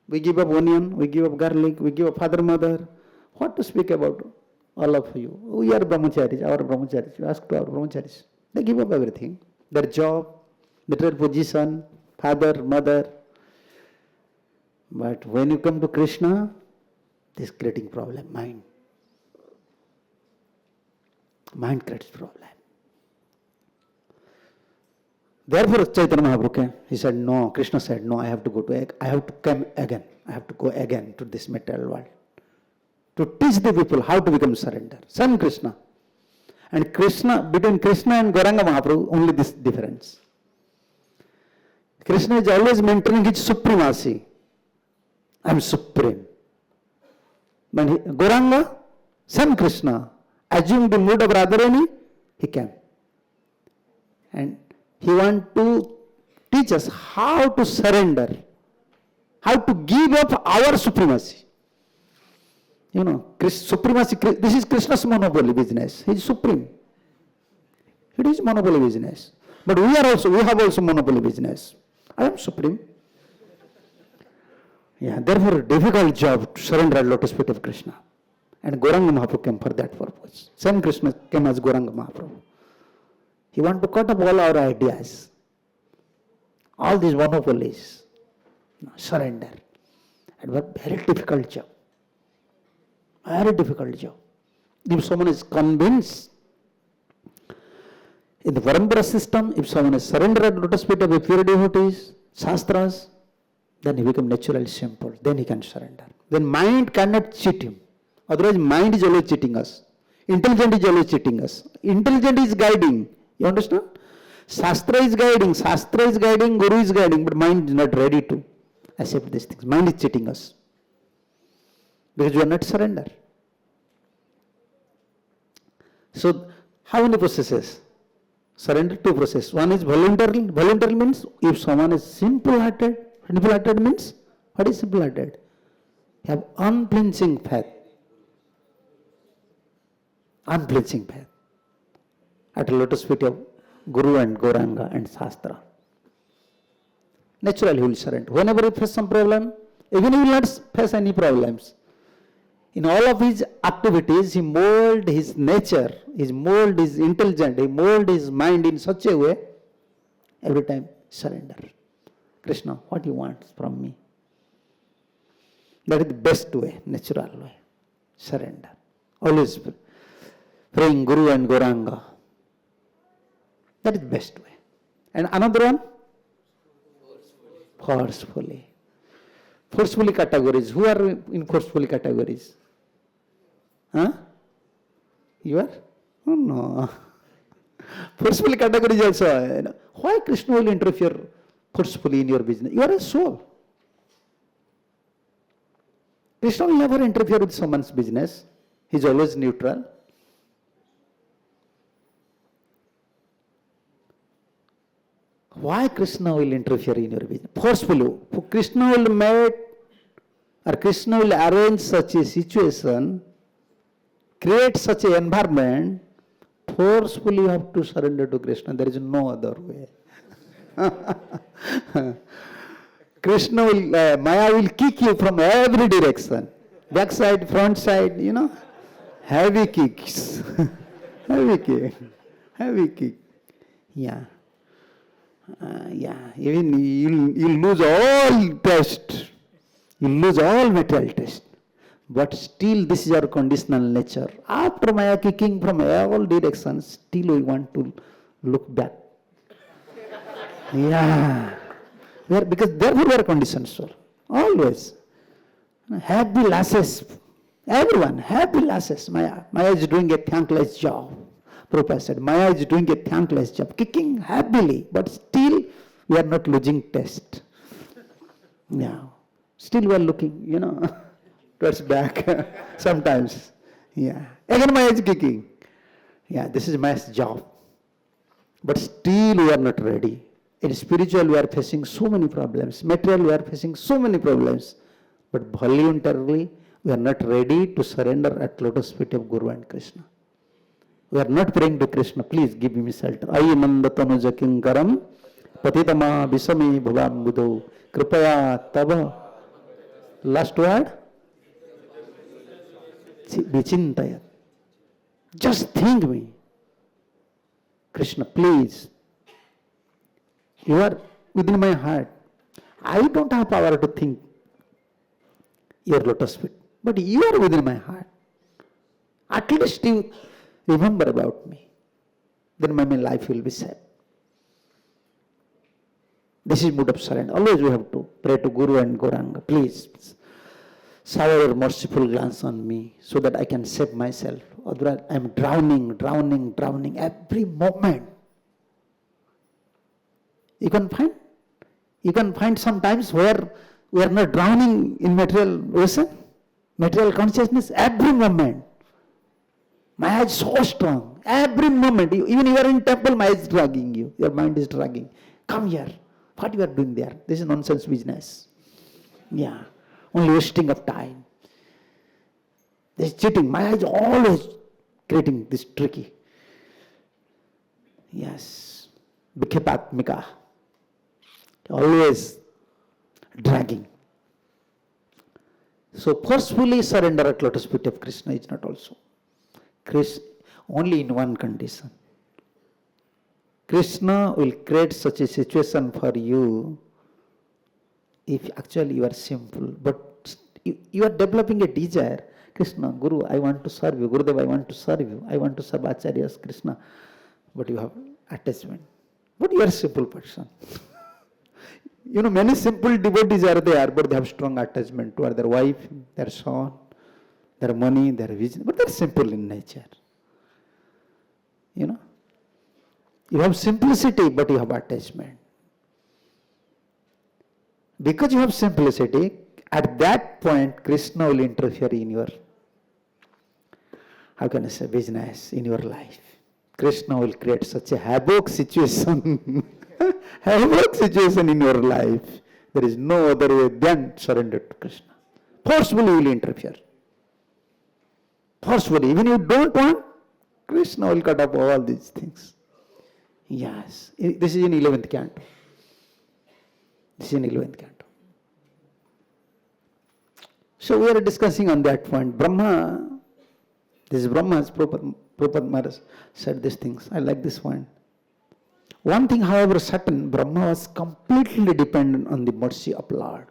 We give up onion, we give up garlic, we give up father, mother. What to speak about all of you? We are brahmacharis, our brahmacharis. You ask to our brahmacharis. They give up everything. Their job, their position, father, mother. But when you come to Krishna, this is creating problem, mind. Mind creates problem. Therefore, Chaitanya Mahaprabhu came. He said, no. Krishna said, no, I have to come again. I have to go again to this material world. To teach the people how to become surrender. Same Krishna. And between Krishna and Gauranga Mahaprabhu, only this difference. Krishna is always maintaining his supremacy. I am supreme. But Gauranga, same Krishna, assumed the mood of Radharani, he came. And he wants to teach us how to surrender, how to give up our supremacy. Supremacy, this is Krishna's monopoly business. He is supreme. It is monopoly business. But we have also monopoly business. I am supreme. Yeah, therefore, difficult job to surrender at lotus feet of Krishna. And Gauranga Mahaprabhu came for that purpose. Same Krishna came as Gauranga Mahaprabhu. He wants to cut up all our ideas. All these monopolies. Surrender. And what very difficult job. Very difficult job. If someone is convinced in the Parampara system, if someone is surrendered at lotus feet of a pure devotees, Shastras, then he becomes naturally simple. Then he can surrender. Then mind cannot cheat him. Otherwise, mind is always cheating us. Intelligent is always cheating us. Intelligent is guiding. You understand? Shastra is guiding, Guru is guiding, but mind is not ready to accept these things. Mind is cheating us. Because you are not surrender. So, how many processes? Surrender, two processes. One is voluntary. Voluntary means if someone is simple-hearted means What is simple-hearted? Have unflinching faith. Unflinching faith. At the lotus feet of Guru and Gauranga and Shastra. Naturally he will surrender. Whenever he faces some problem, even he will not face any problems. In all of his activities, he mold his nature, he mold his intelligence, he mold his mind in such a way, every time surrender. Krishna, what you want from me? That is the best way, natural way. Surrender. Always praying Guru and Gauranga. That is the best way. And another one? Forcefully. Forcefully categories. Who are in forcefully categories? Huh? You are? Oh no. Forcefully categories also. Why Krishna will interfere forcefully in your business? You are a soul. Krishna will never interfere with someone's business. He is always neutral. Why Krishna will interfere in your business? Forcefully. Krishna will make or Krishna will arrange such a situation, create such an environment, forcefully you have to surrender to Krishna. There is no other way. Krishna will, Maya will kick you from every direction. Back side, front side, heavy kicks. Heavy kick. Heavy kick. Yeah. Even you'll lose all test. You'll lose all material test. But still this is our conditional nature. After Maya kicking from all directions, still we want to look back. Yeah. Because therefore we are conditioned soul. Always. Happy lasses. Everyone, happy lasses. Maya is doing a thankless job. Prabhupada said, Maya is doing a thankless job, kicking happily, but still we are not losing taste. Yeah. Still we are looking, towards back sometimes. Yeah. Again Maya is kicking. Yeah, this is Maya's job. But still we are not ready. In spiritual we are facing so many problems. Material we are facing so many problems. But voluntarily we are not ready to surrender at lotus feet of Guru and Krishna. We are not praying to Krishna, please give me shelter. Ayi nanda tanuja kinkaram patitama visami bhavam buddho kripaya tava. Last word? Vichintaya. Just think me. Krishna, please. You are within my heart. I don't have power to think your lotus feet, but you are within my heart. At least you remember about me. Then my life will be set. This is mood of surrender. Always we have to pray to Guru and Gauranga. Please, shower your merciful glance on me so that I can save myself. Otherwise I am drowning every moment. You can find sometimes where we are not drowning in material ocean, material consciousness, every moment. Maya is so strong. Every moment, even you are in temple, Maya is dragging you. Your mind is dragging. Come here. What you are doing there? This is nonsense business. Yeah. Only wasting of time. This is cheating. Maya is always creating this tricky. Yes. Vikhipatmika. Always dragging. So forcefully surrender at lotus feet of Krishna is not also. Krishna, only in one condition. Krishna will create such a situation for you if actually you are simple, but you are developing a desire. Krishna, Guru, I want to serve you. Gurudev, I want to serve you. I want to serve Acharyas, Krishna. But you have attachment. But you are a simple person. Many simple devotees are there, but they have strong attachment toward their wife, their son, their money, their vision. But they are simple in nature. You have simplicity, but you have attachment. Because you have simplicity, at that point, Krishna will interfere in your, business, in your life. Krishna will create such a havoc situation, havoc situation in your life. There is no other way than surrender to Krishna. Forcefully you will interfere. Forcefully. Even you don't want, Krishna will cut up all these things. Yes. This is in 11th canto. This is in 11th canto. So we are discussing on that point. Brahma, this Brahma's Prabhupada Maharaj said these things. I like this point. One thing, however, certain, Brahma was completely dependent on the mercy of Lord.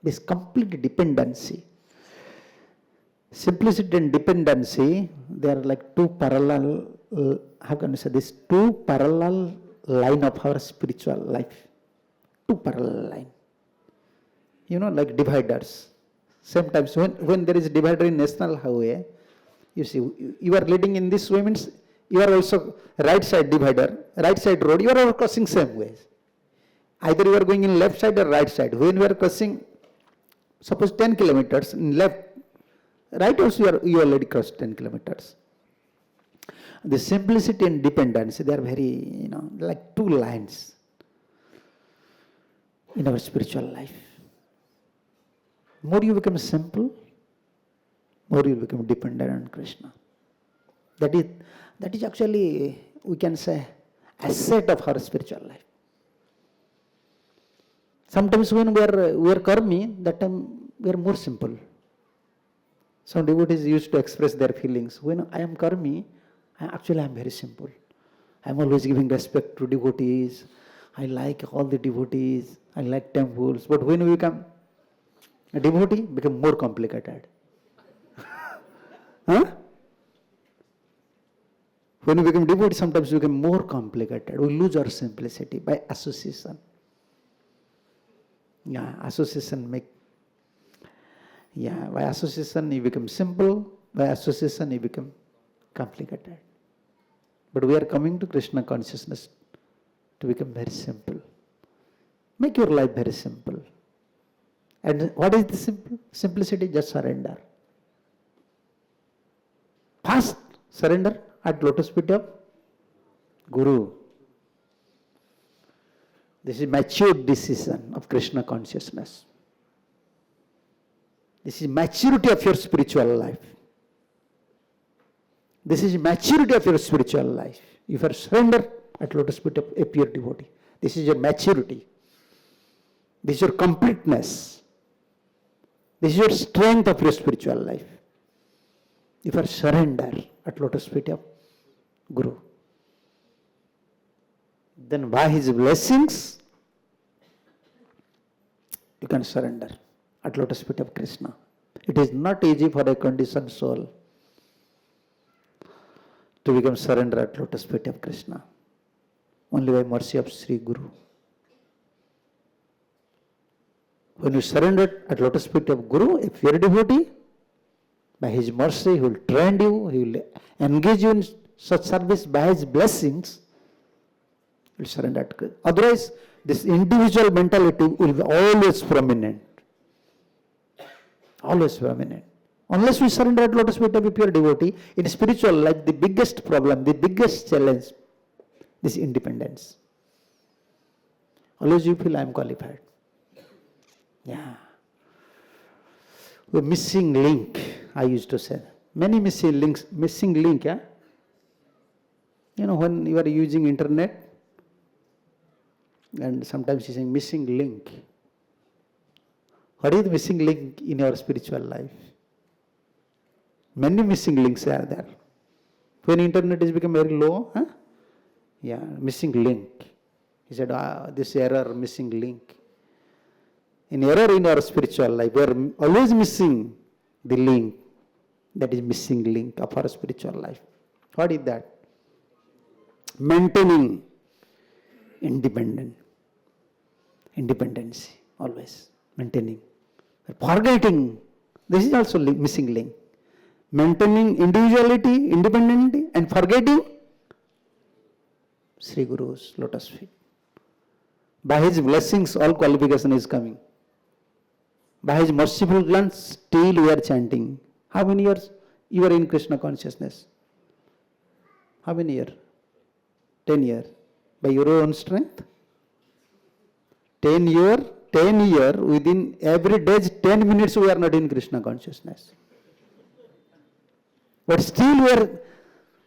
This complete dependency. Simplicity and dependency, they are like two parallel, how can I say this, two parallel line of our spiritual life. Two parallel line. You know, like dividers. Sometimes when there is a divider in national highway, you see, you are leading in this way means you are also right side divider, right side road, you are all crossing same ways. Either you are going in left side or right side. When you are crossing, suppose 10 kilometers in left, right also you already crossed 10 kilometers. The simplicity and dependency, they are very, like two lines in our spiritual life. More you become simple, more you become dependent on Krishna. That is actually, we can say, asset of our spiritual life. Sometimes when we are karmi, that time we are more simple. Some devotees used to express their feelings. When I am karmi, I am very simple. I am always giving respect to devotees. I like all the devotees. I like temples. But when we become a devotee, become more complicated. Huh? When we become devotee, sometimes we become more complicated. We lose our simplicity by association. Yeah, association by association you become simple, by association you become complicated. But we are coming to Krishna consciousness to become very simple. Make your life very simple. And what is the simplicity? Just surrender. First, surrender at lotus feet of Guru. This is matured decision of Krishna consciousness. This is maturity of your spiritual life. This is maturity of your spiritual life. If you surrender at lotus feet of a pure devotee, this is your maturity. This is your completeness. This is your strength of your spiritual life. If you surrender at lotus feet of Guru, then by his blessings, you can surrender at lotus feet of Krishna. It is not easy for a conditioned soul to become surrender at lotus feet of Krishna. Only by mercy of Sri Guru. When you surrender at lotus feet of Guru, a pure devotee, by his mercy, he will train you, he will engage you in such service by his blessings, he will surrender to Krishna. Otherwise, this individual mentality will be always prominent. Always prominent. Unless we surrender at lotus feet of a pure devotee, in spiritual life, the biggest problem, the biggest challenge, this independence. Always you feel I am qualified. Yeah. The missing link, I used to say. Many missing link, yeah? When you are using internet, and sometimes you say missing link. What is the missing link in your spiritual life? Many missing links are there. When internet is become very low, yeah, missing link. He said, this error, missing link. In error in our spiritual life, we are always missing the link. That is missing link of our spiritual life. What is that? Maintaining independency, always maintaining. Forgetting, this is also missing link. Maintaining individuality, independently, and forgetting Sri Guru's lotus feet. By his blessings, all qualification is coming. By his merciful glance, still we are chanting. How many years you are in Krishna consciousness? How many years? 10 years. By your own strength? 10 years 10 years, within every day, 10 minutes we are not in Krishna consciousness. But still we are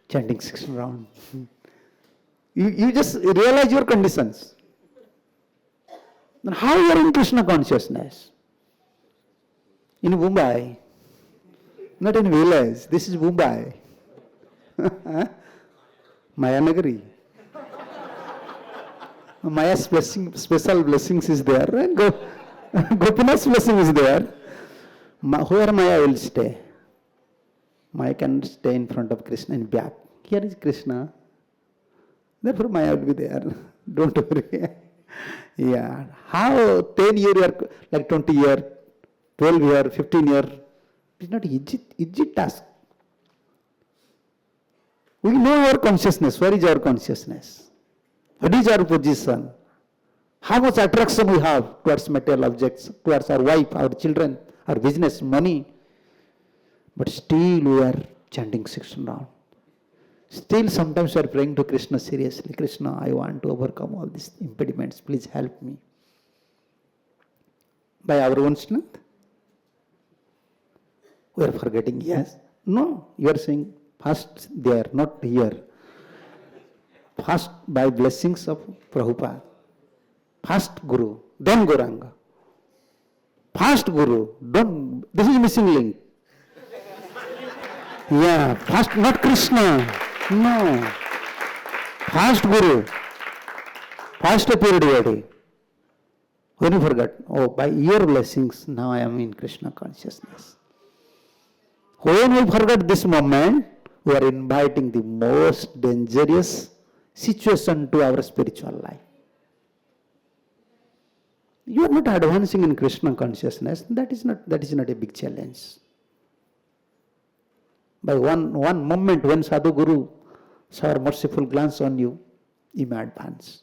chanting 16 rounds. You just realize your conditions. Then how you are in Krishna consciousness? In Mumbai, not in village, this is Mumbai. Maya Nagari. Maya's special blessings is there. Gopinath's blessing is there. Where Maya will stay? Maya can stay in front of Krishna and back. Here is Krishna. Therefore Maya will be there. Don't worry. Yeah. How 10 years, like 20 years, 12 years, 15 years? It's not easy task. We know our consciousness. Where is our consciousness? What is our position? How much attraction we have towards material objects, towards our wife, our children, our business, money. But still we are chanting 16 rounds. Still sometimes we are praying to Krishna seriously. Krishna, I want to overcome all these impediments. Please help me. By our own strength? We are forgetting, yes. No, you are saying first there, not here. First by blessings of Prabhupada. First Guru, then Gauranga. First Guru, don't, this is missing link. Yeah, first, not Krishna. No. First Guru. First appeared devotee. When you forget, oh, by your blessings, now I am in Krishna consciousness. When we forget this moment, we are inviting the most dangerous situation to our spiritual life. You are not advancing in Krishna consciousness. That is not a big challenge. By one moment when Sadhu Guru saw a merciful glance on you, you may advance.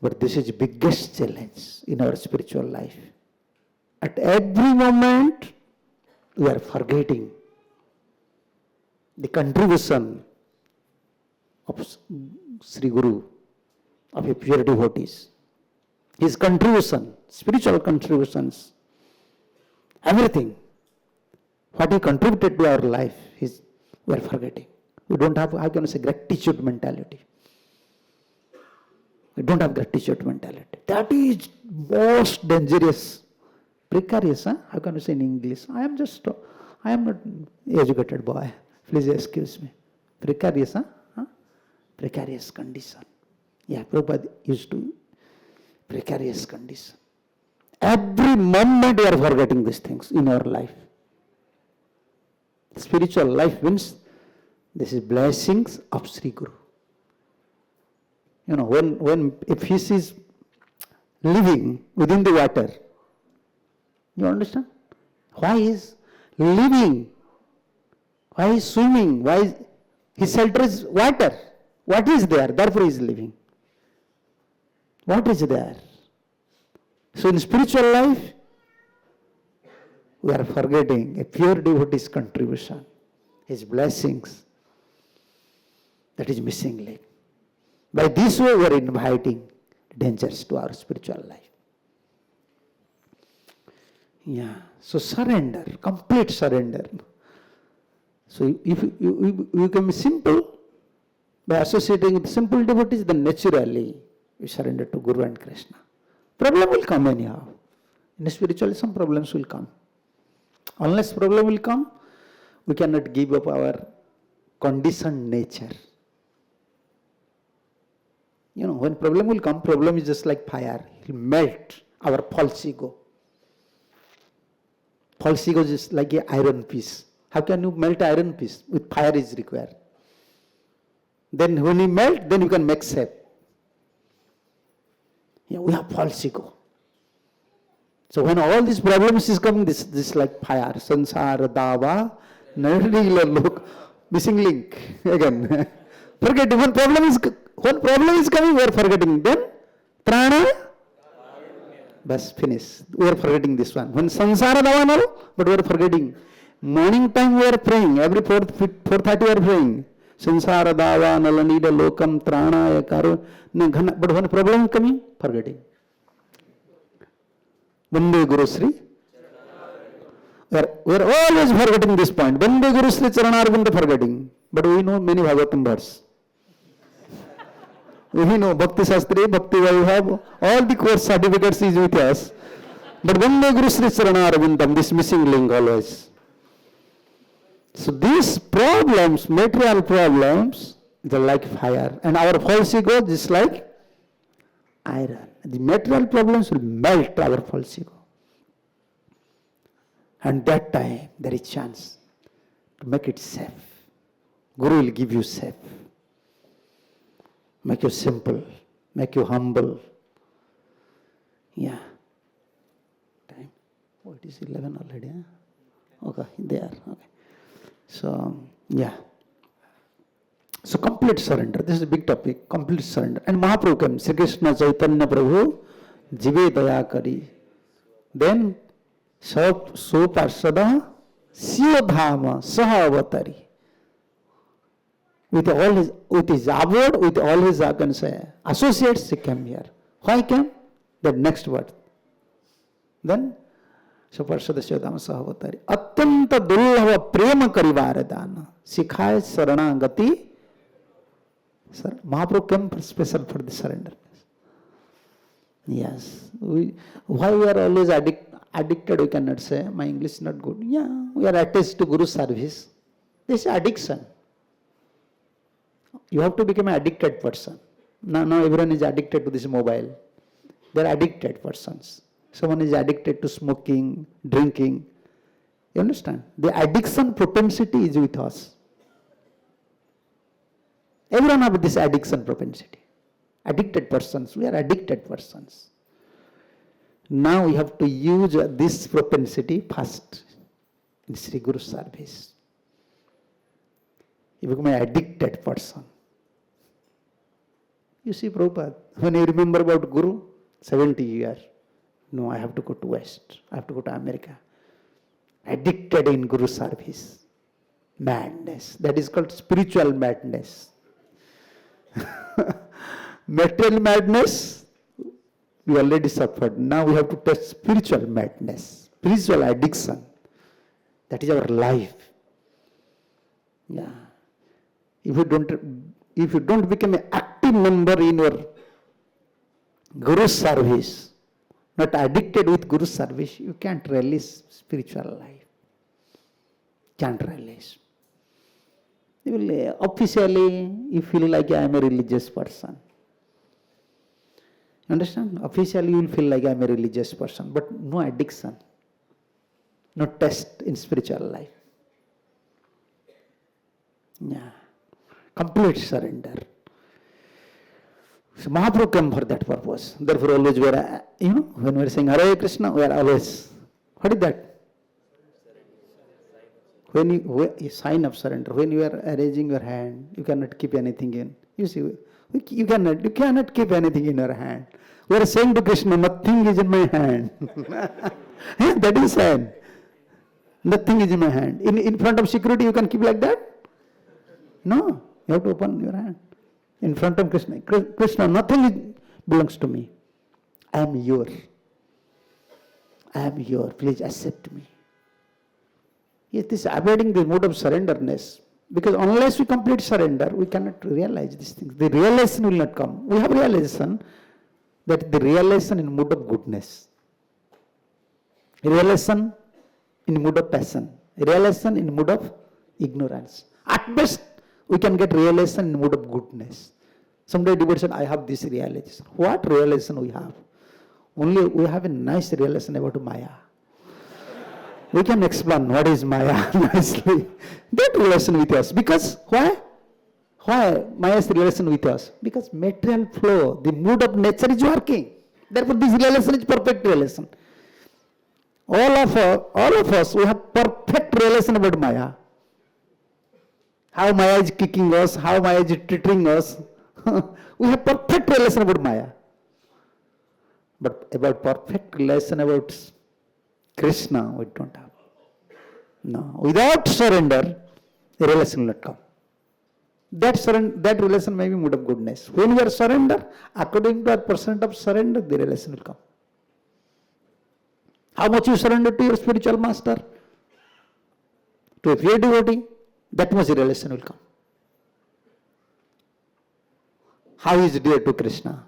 But this is the biggest challenge in our spiritual life. At every moment, we are forgetting the contribution of Sri Guru, of a pure devotees. His contribution, spiritual contributions, everything. What he contributed to our life, we are forgetting. We don't have, how can I say, gratitude mentality. We don't have gratitude mentality. That is most dangerous. Precarious, huh? How can I say in English? I am not educated boy. Please excuse me. Precarious, huh? Precarious condition. Yeah, Prabhupada used to precarious condition. Every moment we are forgetting these things in our life. Spiritual life means this is blessings of Sri Guru. You know, when a fish is living within the water, you understand? Why is living? Why is swimming? Why is his shelter is water? What is there? Therefore he is living. What is there? So in spiritual life, we are forgetting a pure devotee's contribution, his blessings. That is missing link. By this way, we are inviting dangers to our spiritual life. Yeah. So surrender, complete surrender. So if you become simple, by associating with simple devotees, then naturally you surrender to Guru and Krishna. Problem will come anyhow. In spirituality, some problems will come. Unless problem will come, we cannot give up our conditioned nature. You know, when problem will come, problem is just like fire. It will melt our false ego. False ego is just like an iron piece. How can you melt iron piece? With fire is required. Then when you melt, then you can make shape. Yeah, we have false ego. So when all these problems is coming, this like fire. Sansara, dava, look, missing link again. Forgetting when problem is coming, we are forgetting. Then prana, bas finish. We are forgetting this one. When sansara dava no, but we are forgetting. Morning time we are praying. Every 4:30 we are praying. Sansara dava nalanida lokam prana yakaro. But when problem is coming, forgetting. Vande Guru Sri. We are always forgetting this point. Vande Guru Sri Charanarvinda forgetting. But we know many Bhagavatam verse. We know Bhakti Shastri, Bhakti Vaibhav, all the course certificates is with us. But Vande Guru Sri Charanarvindam, this missing link always. So these problems, material problems, they're like fire. And our false ego is like iron. The material problems will melt our false ego. And that time, there is chance to make it safe. Guru will give you safe. Make you simple. Make you humble. Yeah. Time. Oh, it is 11 already. Huh? Okay, there. Okay. So, yeah. So, complete surrender. This is a big topic. Complete surrender. And Mahaprabhu came. Sri Krishna Chaitanya Prabhu Jive Daya Kari. Then, So Parsada Siyodhama Saha Avatari. With his abode, with all his associates, he came here. Why came? That next word. Then, So Parsada Siyodhama Saha Avatari. Atyanta Dullava Prema Karivaradana. Sikhaye Saranagati. Mahaprabhu came special for the surrender. Yes. Why we are always addicted, we cannot say. My English is not good. Yeah, we are attached to Guru service. This is addiction. You have to become an addicted person. Now everyone is addicted to this mobile. They are addicted persons. Someone is addicted to smoking, drinking. You understand? The addiction propensity is with us. Everyone has this addiction propensity. Addicted persons. We are addicted persons. Now we have to use this propensity first in Sri Guru service. You become an addicted person. You see, Prabhupada, when you remember about Guru, 70 years. No, I have to go to West. I have to go to America. Addicted in Guru service. Madness. That is called spiritual madness. Material madness, we already suffered. Now we have to touch spiritual madness, spiritual addiction. That is our life. Yeah. If you don't become an active member in your Guru service, not addicted with Guru service, you can't release spiritual life. Can't release. Officially, you feel like I am a religious person. You understand? Officially, you will feel like I am a religious person, but no addiction, no test in spiritual life. Yeah. Complete surrender. So Mahaprabhu came for that purpose. Therefore, always we are, when we are saying Hare Krishna, we are always, what is that? When you sign of surrender, when you are arranging your hand, you cannot keep anything in. You see, you cannot keep anything in your hand. We are saying to Krishna, nothing is in my hand. That is sign. Nothing is in my hand. In front of security, you can keep like that? No, you have to open your hand. In front of Krishna. Krishna, nothing belongs to me. I am yours. I am yours. Please accept me. It is avoiding the mode of surrenderness. Because unless we complete surrender, we cannot realize these things. The realization will not come. We have realization that the realization in mood of goodness. Realization in mood of passion. Realization in mood of ignorance. At best, we can get realization in mood of goodness. Someday devotee said, I have this realization. What realization we have? Only we have a nice realization about Maya. We can explain what is Maya nicely. That relation with us. Because why? Why Maya's relation with us? Because material flow, the mood of nature is working. Therefore, this relation is perfect relation. All of us, we have perfect relation about Maya. How Maya is kicking us, how Maya is treating us. We have perfect relation about Maya. But about perfect relation about Krishna, we don't have. No. Without surrender, the relation will not come. That relation may be mood of goodness. When we are surrender, according to our percent of surrender, the relation will come. How much you surrender to your spiritual master, to a pure devotee, that much realization will come. How he is dear to Krishna.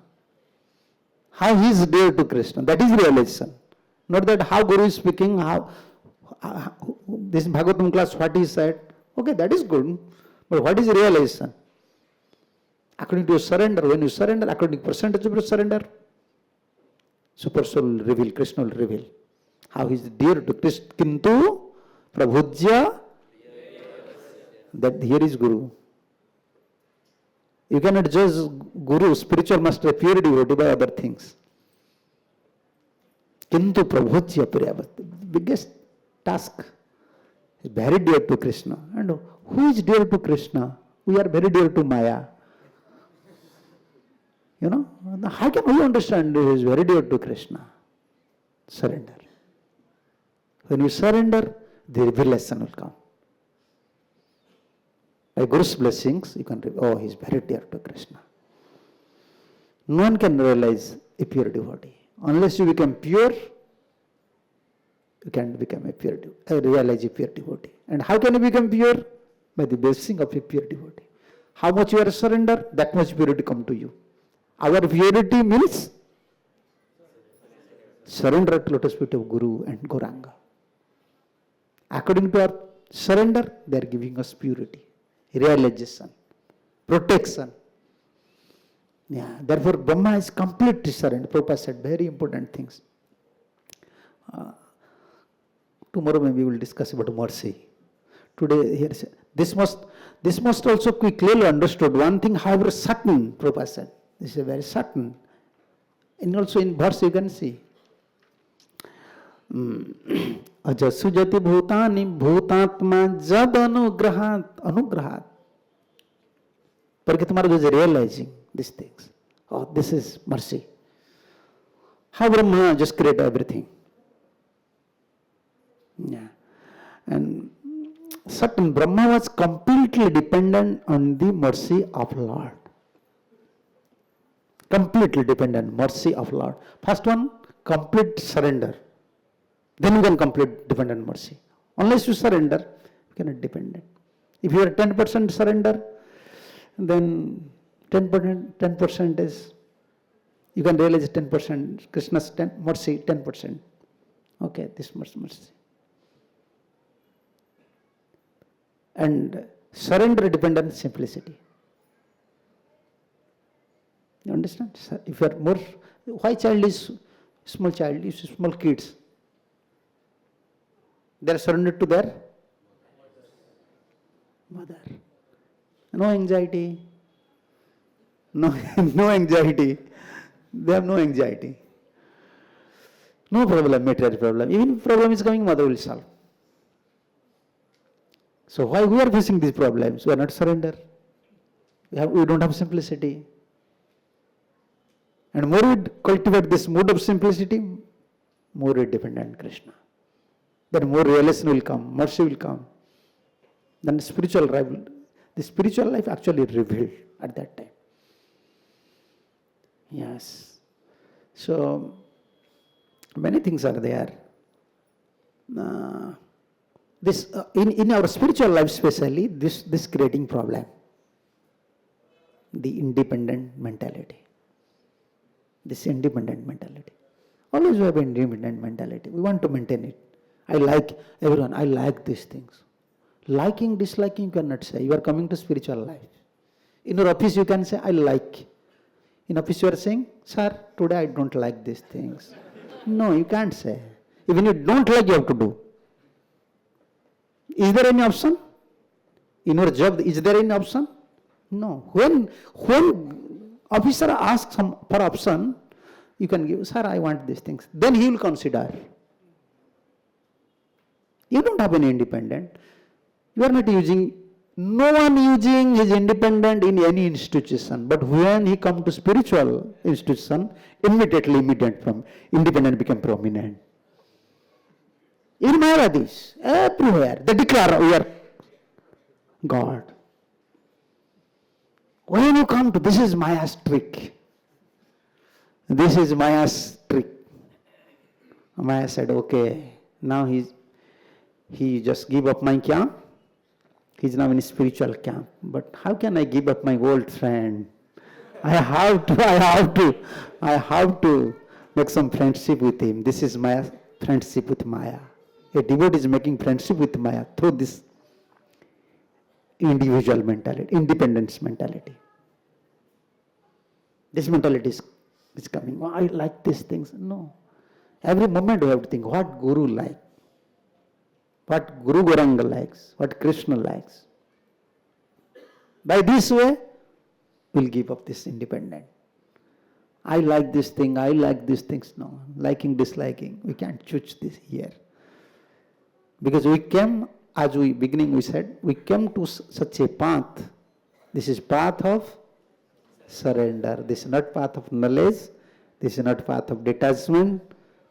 How he is dear to Krishna. That is realization. Not that how Guru is speaking, how this Bhagavatam class, what he said. Okay, that is good. But what is realization? According to your surrender, when you surrender, according to percentage of your surrender, Super Soul will reveal, Krishna will reveal. How he is dear to Krishna. Kintu Prabhujya. That here is Guru. You cannot judge Guru, spiritual master, pure devotee by other things. Kintu Prabhujya Priyavasti. Biggest task is very dear to Krishna. And who is dear to Krishna? We are very dear to Maya. You know, how can we understand who is very dear to Krishna? Surrender. When you surrender, the revelation will come. By Guru's blessings, you can realize, oh, he is very dear to Krishna. No one can realize a pure devotee. Unless you become pure, you can't become a pure devotee, realize a pure devotee. And how can you become pure? By the blessing of a pure devotee. How much you are surrender, that much purity come to you. Our purity means surrender at lotus feet of Guru and Gauranga. According to our surrender, they are giving us purity, realization, protection. Yeah, therefore Brahma is completely surrender. Prabhupada said very important things. Tomorrow maybe we will discuss about mercy. Today here this must also be clearly understood. One thing, however, certain, Prabhupada said. This is very certain. And also in verse you can see. Ajasujati bhutani bhutatma jad anugrahat. Because Maharaj is realizing these things. Oh, this is mercy. How Brahma just created everything. Yeah. And certain Brahma was completely dependent on the mercy of Lord. Completely dependent, mercy of Lord. First one, complete surrender. Then you can complete dependent mercy. Unless you surrender, you cannot dependent. If you are 10% surrender, then 10% is, you can realize 10%, Krishna's mercy 10%. Okay, this mercy. And surrender dependent simplicity. You understand? If you are more, why child is small child, is small kids? They are surrendered to their mother. No anxiety. No anxiety. They have no anxiety. No problem, material problem. Even if problem is coming, mother will solve. So why we are facing these problems? We are not surrender. We don't have simplicity. And more we cultivate this mood of simplicity, more we depend on Krishna. Then more realization will come, mercy will come. Then the spiritual life actually revealed at that time. Yes. So many things are there. This in our spiritual life, especially this creating problem, the independent mentality. This independent mentality. Always we have independent mentality. We want to maintain it. I like everyone. I like these things. Liking, disliking, you cannot say. You are coming to spiritual life. In your office, you can say, I like. In office, you are saying, sir, today I don't like these things. No, you can't say. Even you don't like, you have to do. Is there any option? In your job, is there any option? No. When officer asks for option, you can give, sir, I want these things. Then he will consider. You don't have any independent. You are not using, no one using his independent in any institution. But when he come to spiritual institution, immediately independent become prominent. In Maharaj, everywhere, they declare we are God. When you come to, this is Maya's trick. This is Maya's trick. Maya said, okay, now he just give up my camp. He's now in spiritual camp. But how can I give up my old friend? I have to make some friendship with him. This is my friendship with Maya. A devotee is making friendship with Maya through this individual mentality, independence mentality. This mentality is coming. Oh, I like these things. No. Every moment we have to think what Guru likes, what Guru Gauranga likes, what Krishna likes. By this way, we'll give up this independent. I like this thing, I like these things. No, liking, disliking, we can't choose this here. Because we came, as we said, we came to such a path. This is path of surrender. This is not path of knowledge. This is not path of detachment.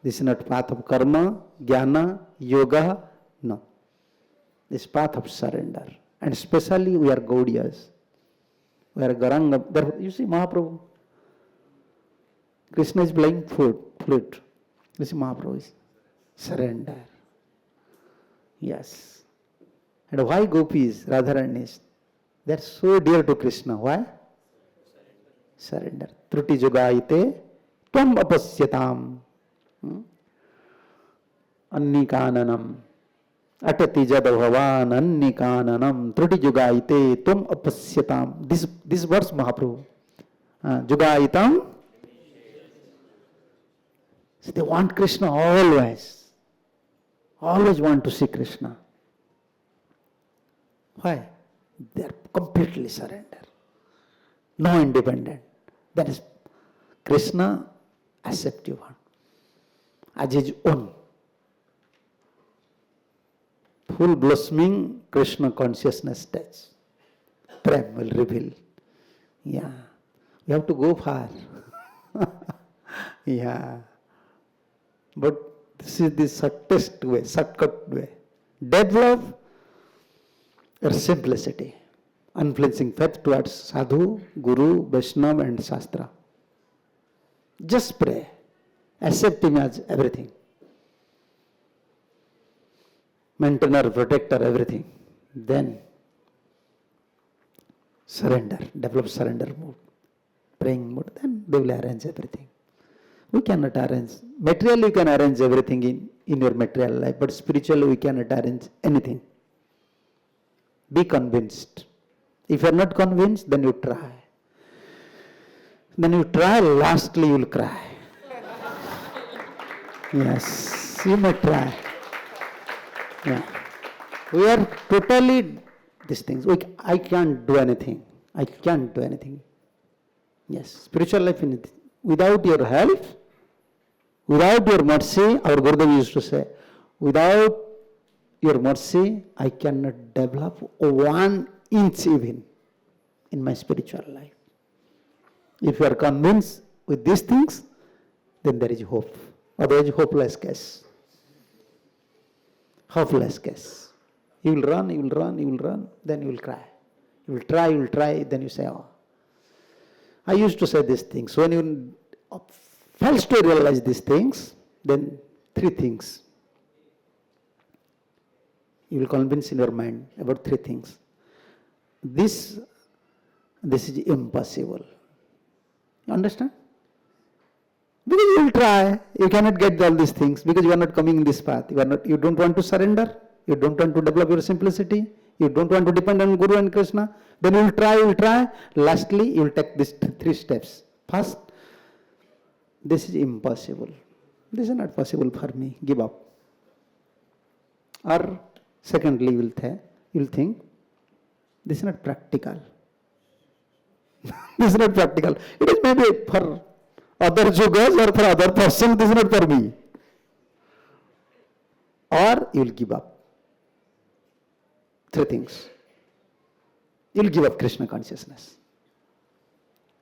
This is not path of karma, jnana, yoga. No. This is path of surrender. And especially we are Gaudiyas. We are Garanga. Therefore, you see Mahaprabhu. Krishna is playing flute. You see Mahaprabhu is surrender. Yes. And why gopis, Radharani's? They are so dear to Krishna. Why? Surrender. Truti jugaite tvam apasyatam. Annikananam. Atati jada bhavan annikananam. Truti jugaite tvam apasyatam. This verse Mahaprabhu. Jugaitam. So they want Krishna always. Always want to see Krishna. Why? They are completely surrender. No independent. That is Krishna acceptive one. As his own. Full blossoming Krishna consciousness touch. Prem will reveal. Yeah. We have to go far. Yeah. But this is the shortest way, shortcut way. Develop your simplicity, unflinching faith towards sadhu, guru, Vaishnava and Shastra. Just pray. Accept him as everything. Maintainer, protector, everything. Then surrender, develop surrender mood, praying mood, then they will arrange everything. We cannot arrange. Materially you can arrange everything in your material life, but spiritually we cannot arrange anything. Be convinced. If you are not convinced, then you try. Then you try, lastly you will cry. Yes, you may try. Yeah. We are totally these things. I can't do anything. I can't do anything. Yes, spiritual life without your help, without your mercy, our Gurudev used to say, without your mercy, I cannot develop 1 inch even in my spiritual life. If you are convinced with these things, then there is hope. Otherwise, hopeless case. Hopeless case. You will run, then you will cry. You will try, then you say, oh. I used to say these things. When you fail to realize these things, then 3 things. You will convince in your mind about 3 things. This is impossible. You understand? Because you will try. You cannot get all these things because you are not coming in this path. You don't want to surrender. You don't want to develop your simplicity. You don't want to depend on Guru and Krishna. Then you will try. Lastly, you will take these 3 steps. First, this is impossible. This is not possible for me. Give up. Or secondly, you will think, this is not practical. This is not practical. It is maybe for other yogas or for other person. This is not for me. Or you will give up. 3 things. You will give up Krishna consciousness.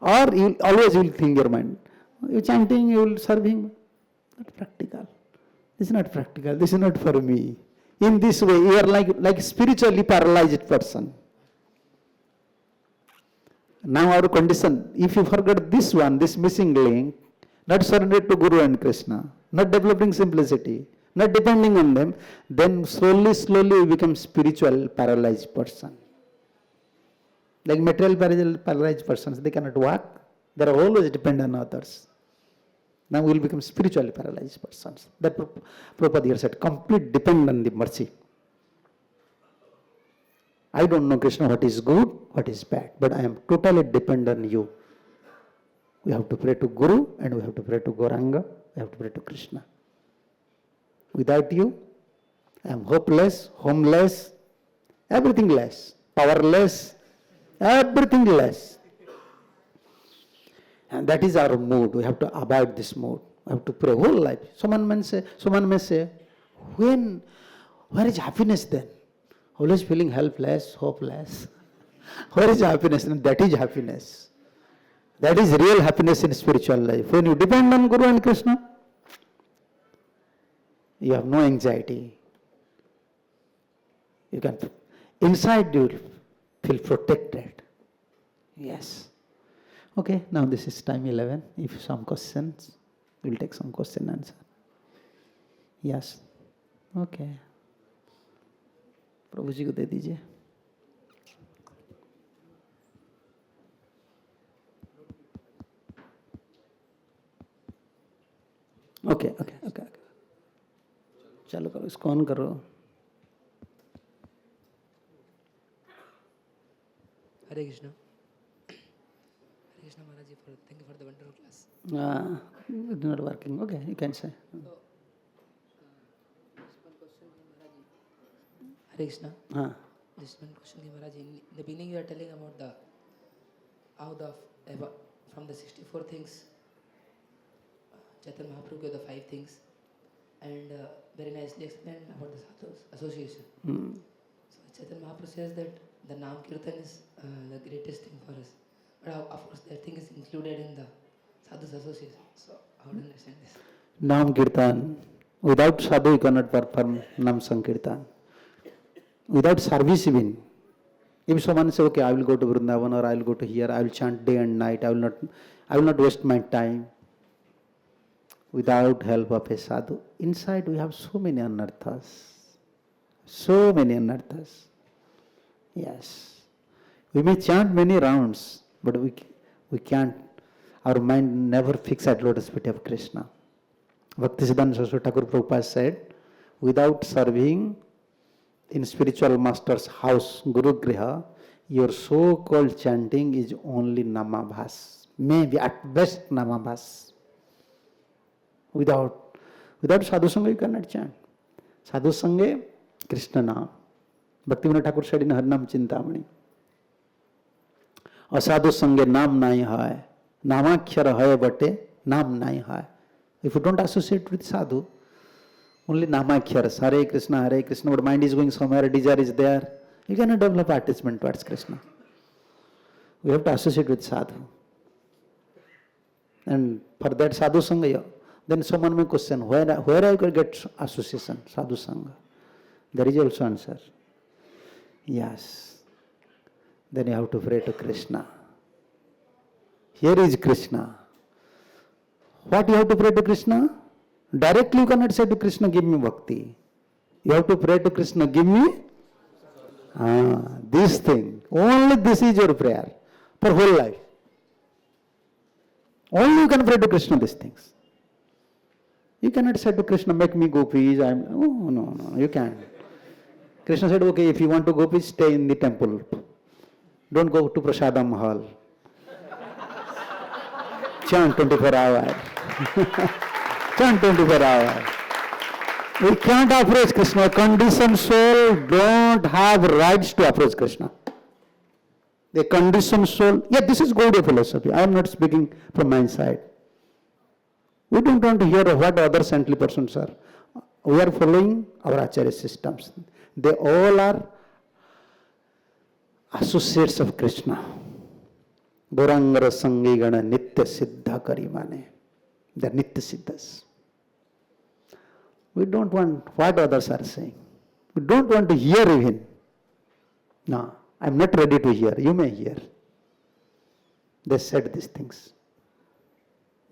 Or you will think in your mind, you chanting, you will serve him. Not practical. This is not practical. This is not for me. In this way, you are like spiritually paralyzed person. Now our condition, if you forget this one, this missing link, not surrender to Guru and Krishna, not developing simplicity, not depending on them, then slowly we become spiritual paralyzed person. Like material paralyzed persons, they cannot walk, they are always dependent on others. Now we will become spiritually paralyzed persons. That Prabhupada here said, complete depend on the mercy. I don't know, Krishna, what is good, what is bad, but I am totally dependent on you. We have to pray to Guru and we have to pray to Gauranga, we have to pray to Krishna. Without you, I am hopeless, homeless, everything less, powerless, everything less. And that is our mood. We have to abide this mood. We have to pray whole life. Someone may say, where is happiness then? Always feeling helpless, hopeless. Where is happiness? And that is happiness. That is real happiness in spiritual life. When you depend on Guru and Krishna, you have no anxiety. You can, inside you will feel protected. Yes. Okay, now this is time 11. If some questions, we will take some question and answer. Yes. Okay. प्रभु जी को दे दीजिए. Okay. चालू करो, इसको on करो. Hare Krishna. Hare Krishna Maharaj, thank you for the wonderful class. It's not working. Okay, you can say. Hare Krishna. Just one question, Maharaj. In the beginning, you are telling about from the 64 things, Chaitanya Mahaprabhu gave the 5 things, and very nicely explained about the sadhus association. So Chaitanya Mahaprabhu says that the Nam Kirtan is the greatest thing for us. But of course, that thing is included in the sadhus association. So how do you understand this? Nam Kirtan. Without sadhu, you cannot perform Nam Sankirtan. Without service even. If someone says, okay, I will go to Vrindavan or I will go to here, I will chant day and night, I will not waste my time. Without help of a sadhu. Inside we have so many anarthas. So many anarthas. Yes. We may chant many rounds, but we can't, our mind never fixed at lotus feet of Krishna. Bhaktisiddhanta Saraswati Thakur Prabhupada said, without serving in spiritual master's house, Guru Griha, your so-called chanting is only Namabhas. Maybe at best Namabhas. Without sadhu sangha you cannot chant. Sadhu sangha, Krishna Nam. Bhaktivinoda Thakur said in Harnam Chintamani. Asadhu sangha Nam nahi hai. Namakhyara hai bate Nam nahi hai. If you don't associate with sadhu, only Namakhyara, Hare Krishna, but mind is going somewhere, desire is there, you cannot develop attachment towards Krishna. We have to associate with sadhu. And for that sadhu sangha, then someone may question, where I could get association, sadhu sangha? There is also answer. Yes. Then you have to pray to Krishna. Here is Krishna. What you have to pray to Krishna? Directly you cannot say to Krishna, give me bhakti. You have to pray to Krishna, give me this thing. Only this is your prayer for whole life. Only you can pray to Krishna these things. You cannot say to Krishna, make me gopis. No, you can't. Krishna said, okay, if you want to gopis, stay in the temple. Don't go to Prasadam hall. Chant 24 hours. Chant 24 hours. We can't approach Krishna. Conditioned soul don't have rights to approach Krishna. The conditioned soul, this is Gaudiya philosophy. I am not speaking from my side. We don't want to hear what other saintly persons are. We are following our Acharya systems. They all are associates of Krishna. Gaurangara Sangigana Nitya Siddha Karimane. They are Nitya Siddhas. We don't want what others are saying. We don't want to hear even. No, I am not ready to hear. You may hear. They said these things.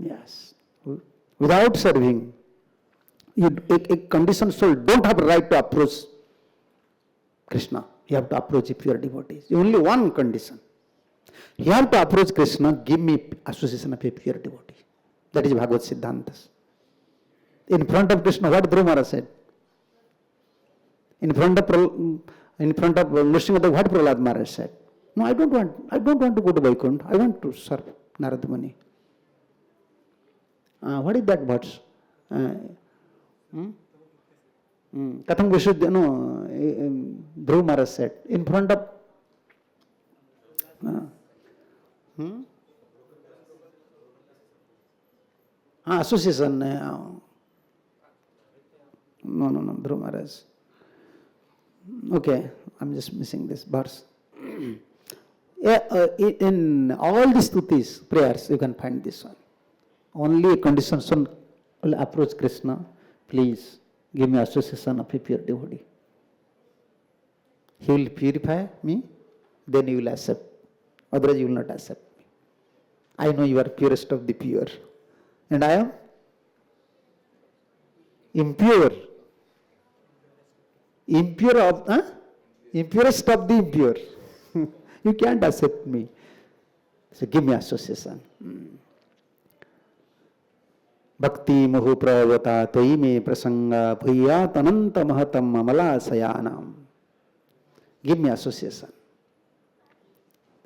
Yes. Without serving, A conditioned soul don't have a right to approach Krishna. You have to approach a pure devotee. Only one condition. You have to approach Krishna, give me association of a pure devotee. That is Bhagavad Siddhantas. In front of Krishna, what Dhruva Maharaj said? In front of Nrsimhadev, what Prahlad Maharaj said? No, I don't want to go to Vaikuntha. I want to serve Narada Muni. What is that words? Katham Vishuddha, no, Dhruva Maharaj said. In front of association. No, Dhruva Maharaj. Okay, I'm just missing this verse. In all these stutis, prayers, you can find this one. Only a condition son will approach Krishna. Please give me association of a pure devotee. He will purify me, then you will accept. Otherwise you will not accept me. I know you are purest of the pure. And I am impure. Impurest of the impure. You can't accept me. So give me association. Bhakti muhu pravata toyi me prasanga bhuyat ananta mahatam amala sayanam. Give me association.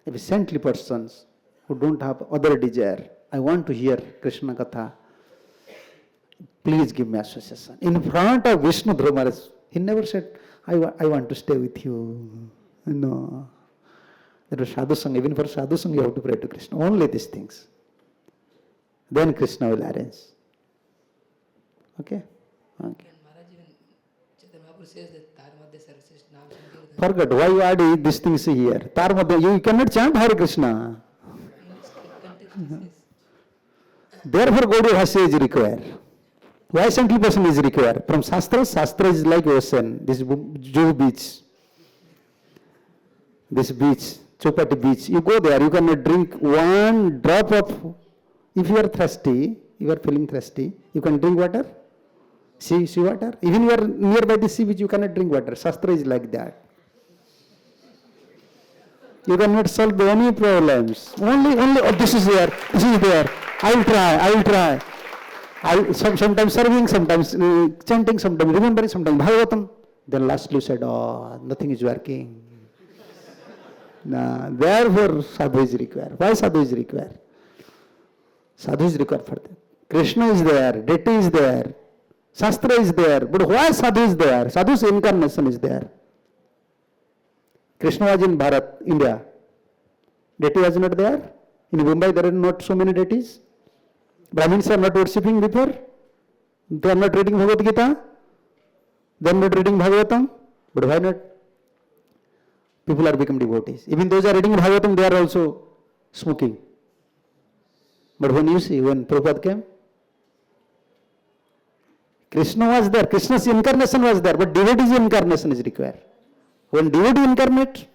If saintly persons who don't have other desire, I want to hear Krishna Katha, please give me association. In front of Vishnu Dhruva Maharaj, he never said, I want to stay with you. No. That was sadhu sangha. Even for sadhu sangha, you have to pray to Krishna. Only these things. Then Krishna will arrange. Okay? Okay. Maharaj, even Chaitanya Mahaprabhu says that Tar Madhya Sarvasreshta Naam Sankirtan. Forget why you add these things here. Tar Madhya, you cannot chant Hare Krishna. Therefore, Gaudiya Bhashya is required. Why saintly person is required? From Shastra is like ocean. This Juhu beach. This beach, Chowpatty beach. You go there, you cannot drink one drop of, if you are thirsty, you are feeling thirsty, you can drink water. Sea water. Even you are nearby the sea beach, you cannot drink water. Shastra is like that. You cannot solve any problems. Only, oh, this is there. I will try. Sometimes serving, sometimes chanting, sometimes remembering, sometimes Bhagavatam. Then lastly you said, oh, nothing is working. Therefore sadhu is required. Why sadhu is required? Sadhu is required for that. Krishna is there, deity is there, Shastra is there. But why sadhu is there? Sadhu's incarnation is there. Krishna was in Bharat, India. Deity was not there. In Mumbai there are not so many deities. Brahmins are not worshipping before. They are not reading Bhagavad Gita. They are not reading Bhagavatam. But why not? People are becoming devotees. Even those are reading Bhagavatam, they are also smoking. But when you see, when Prabhupada came, Krishna was there, Krishna's incarnation was there, but devotee's incarnation is required. When devotee incarnate,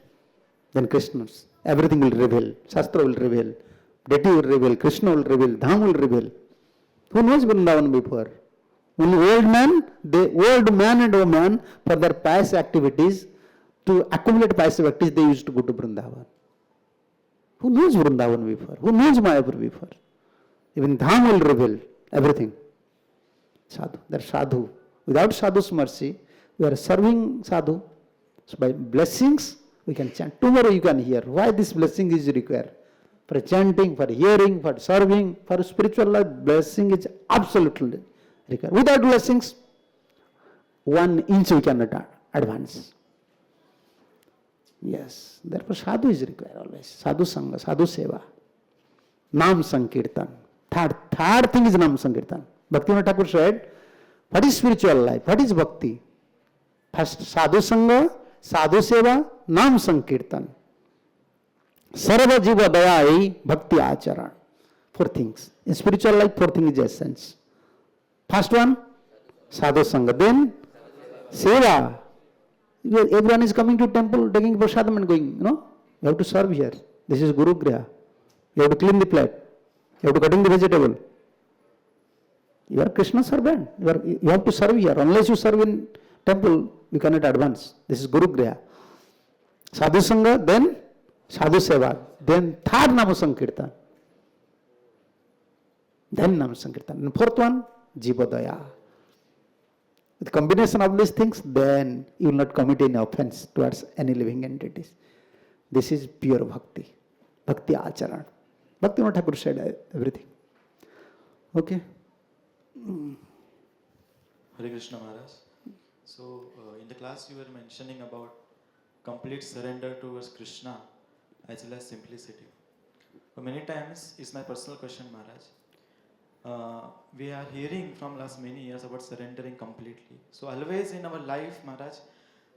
then Krishna's, everything will reveal, Shastra will reveal, deity will reveal, Krishna will reveal, Dham will reveal. Who knows Vrindavan before? Only old man and woman, for their pious activities, to accumulate pious activities, they used to go to Vrindavan. Who knows Vrindavan before? Who knows Mayapur before? Even Dham will reveal everything. Sadhu. That sadhu. Without sadhu's mercy, we are serving sadhu. So by blessings, we can chant. Tomorrow you can hear why this blessing is required. For chanting, for hearing, for serving, for spiritual life, blessing is absolutely required. Without blessings, 1 inch we cannot advance. Yes. Therefore sadhu is required always. Sadhu sangha, sadhu seva. Nam sankirtan. Third thing is Nam Sankirtan. Bhaktivinoda Thakur said, what is spiritual life? What is bhakti? First, sadhu sangha, sadhu seva, Nam Sankirtan. Sarva jiva dayai bhakti acharan. 4 things. In spiritual life, 4 things is essence. First one, sadhu sangha. Then, seva. Everyone is coming to temple, taking prasadam and going, you have to serve here. This is Guru Griha. You have to clean the plate. You have to cutting the vegetable. You are Krishna servant. You have to serve here. Unless you serve in temple, you cannot advance. This is Guru Griha. Sadhu Sangha, then Sadhu Seva, then third Nama Sankirtan. Then Nama Sankirtan. And fourth one, Jivadaya. With combination of these things, then you will not commit any offense towards any living entities. This is pure bhakti. Bhakti acharan. Bhakti Thakur said everything. Okay. Hare Krishna Maharaj. So, in the class you were mentioning about complete surrender towards Krishna as well as simplicity. But many times, it's my personal question, Maharaj. We are hearing from last many years about surrendering completely. So, always in our life, Maharaj,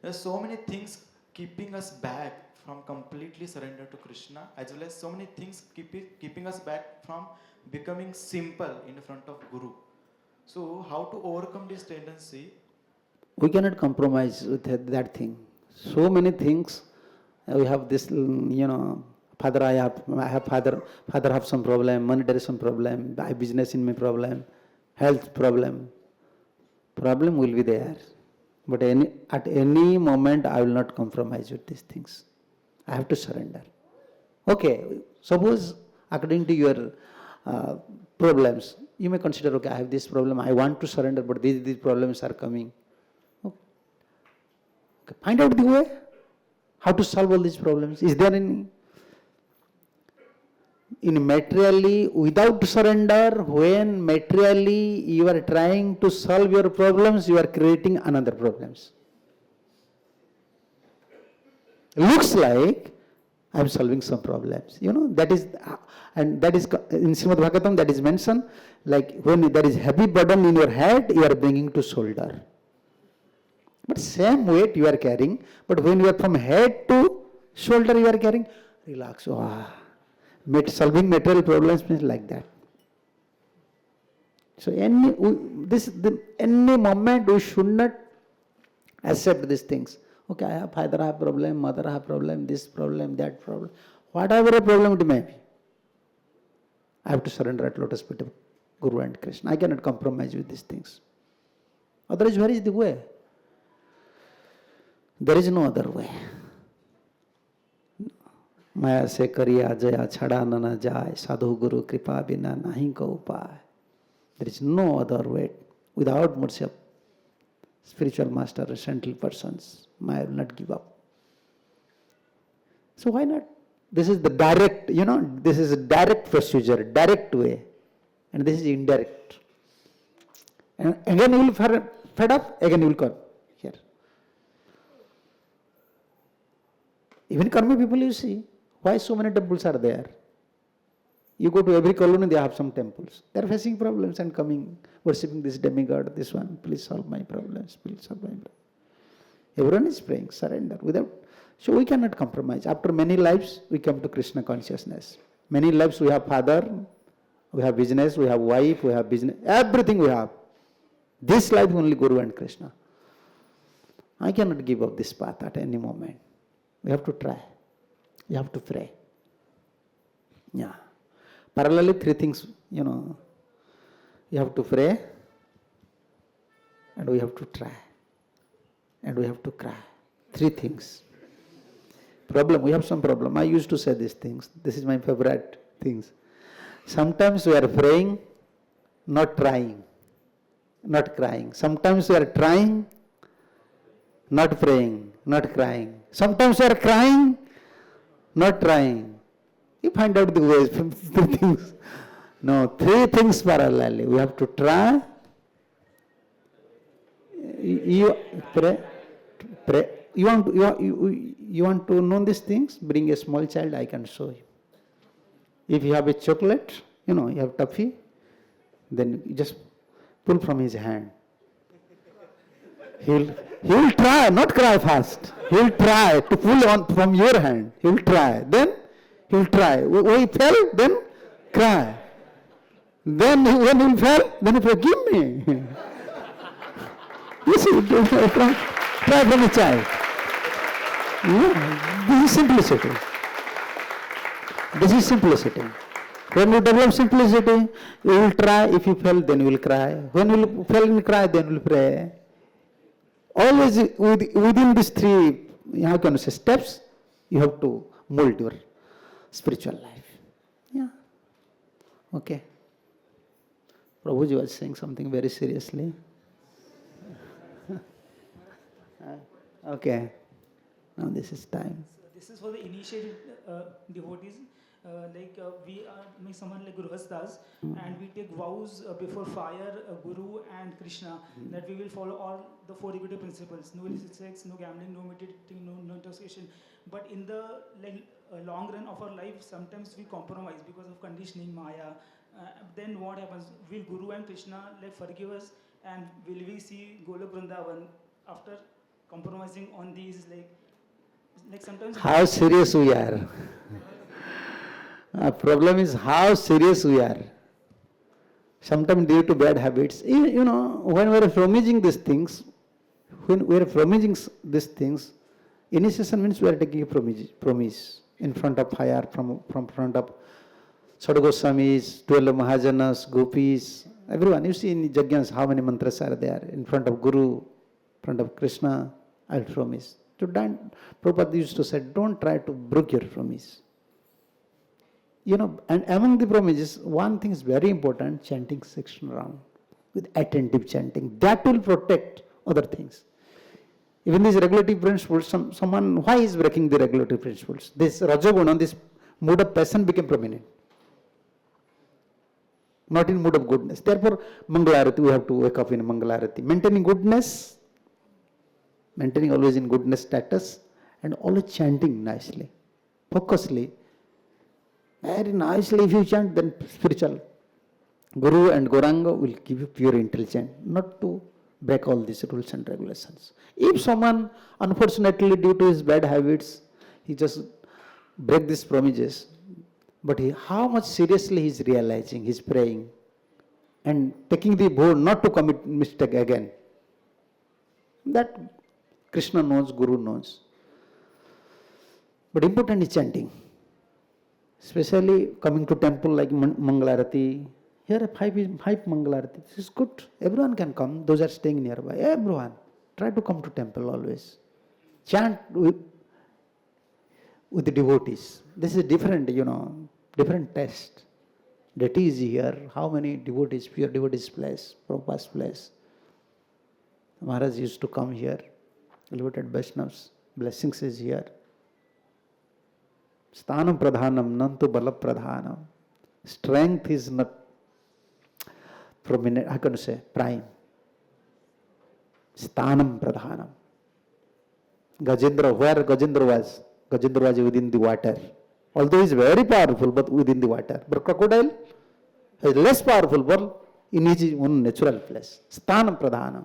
there are so many things keeping us back from completely surrender to Krishna, as well as so many things keeping us back from becoming simple in front of Guru. So, how to overcome this tendency? We cannot compromise with that thing. So many things. We have this, father, I have father have some problem, monetary some problem, I business in my problem, health problem. Problem will be there. But at any moment, I will not compromise with these things. I have to surrender. Okay, suppose according to your problems, you may consider, okay, I have this problem, I want to surrender, but these problems are coming. Okay, find out the way, how to solve all these problems. Is there any? In materially, without surrender, when materially you are trying to solve your problems, you are creating another problems. Looks like I am solving some problems. That is, and that is in Srimad Bhagavatam, that is mentioned, like when there is heavy burden in your head, you are bringing to shoulder. But same weight you are carrying, but when you are from head to shoulder you are carrying, relax. Solving material problems means like that. So any moment we should not accept these things. Okay, I have father have problem, mother have problem, this problem, that problem. Whatever a problem it may be, I have to surrender at lotus feet of Guru and Krishna. I cannot compromise with these things. Otherwise, where is the way? There is no other way. Maya se kariya jaya chhada na jai sadhu guru kripa bina nahi ko upay. There is no other way. Without mercy of spiritual master or saintly persons, Maya will not give up. So why not? This is the direct, this is a direct procedure, direct way. And this is indirect. And again you will fed up, again you will come here. Even karma people you see, why so many temples are there? You go to every colony, they have some temples. They are facing problems and coming, worshipping this demigod, this one, please solve my problems, please solve my problems. Everyone is praying, surrender. So we cannot compromise. After many lives, we come to Krishna consciousness. Many lives we have father, we have business, we have wife, we have business, everything we have. This life only Guru and Krishna. I cannot give up this path at any moment. We have to try. You have to pray. Yeah. Parallelly, three things, you have to pray, and we have to try, and we have to cry. Three things. Problem, we have some problem. I used to say these things. This is my favorite things. Sometimes we are praying, not trying, not crying. Sometimes we are trying, not praying, not crying. Sometimes we are crying, not trying. You find out the ways from three things. No, three things parallelly. We have to try. You pray. You want to know these things? Bring a small child, I can show you. If you have a chocolate, you have toffee, then you just pull from his hand. He'll try, not cry fast. He'll try to pull on from your hand. He'll try. Then he'll try. When he fell, then cry. Then when he fell, then he will give me. You see, try from a child. This is simplicity. This is simplicity. When you develop simplicity, you will try. If you fail, then you will cry. When you will fail and cry, then you will pray. Always within these three, how can you say, steps, you have to mold your spiritual life. Yeah. Okay. Prabhuji was saying something very seriously. Okay. Now this is time. So this is for the initiated devotees. We are like someone like Grihasthas, and we take vows before fire, Guru and Krishna, that we will follow all the four equity principles: no illicit sex, no gambling, no meditating, no intoxication. But in the long run of our life, sometimes we compromise because of conditioning, Maya. Then what happens? Will Guru and Krishna forgive us, and will we see Golok Vrindavan after compromising on these sometimes? How serious we are. Problem is how serious we are. Sometimes due to bad habits, when we are promising these things, initiation means we are taking a promise in front of fire, from front of Sadhu Goswamis, 12 Mahajanas, Gopis, everyone. You see in Yajnas how many mantras are there. In front of Guru, in front of Krishna, I will promise. So Prabhupada used to say, don't try to break your promise. And among the promises, one thing is very important, chanting 16 rounds with attentive chanting. That will protect other things. Even these regulative principles, someone, why is breaking the regulative principles? This Rajaguna, this mood of passion became prominent. Not in mood of goodness. Therefore, Mangalarati, we have to wake up in Mangalarati. Maintaining goodness, maintaining always in goodness status, and always chanting nicely, focusedly. Very nicely, if you chant, then spiritual Guru and Gauranga will give you pure intelligence, not to break all these rules and regulations. If someone, unfortunately, due to his bad habits, he just break these promises, but how much seriously he is realizing, he is praying, and taking the vow not to commit mistake again. That Krishna knows, Guru knows. But important is chanting. Especially coming to temple like Mangalarati. Here are five Mangalarati. This is good. Everyone can come. Those are staying nearby. Everyone. Try to come to temple always. Chant with the devotees. This is different, different test. Deity is here. How many devotees, pure devotees place, Prabhupada's place. Maharaj used to come here. Elevated Vaishnavas. Blessings is here. Sthanam pradhanam, nantu bala pradhanam. Strength is not prominent, how can you say, prime. Sthanam pradhanam. Gajendra, where Gajendra was? Gajendra was within the water. Although he is very powerful, but within the water. But crocodile is less powerful, but in his own natural place. Sthanam pradhanam.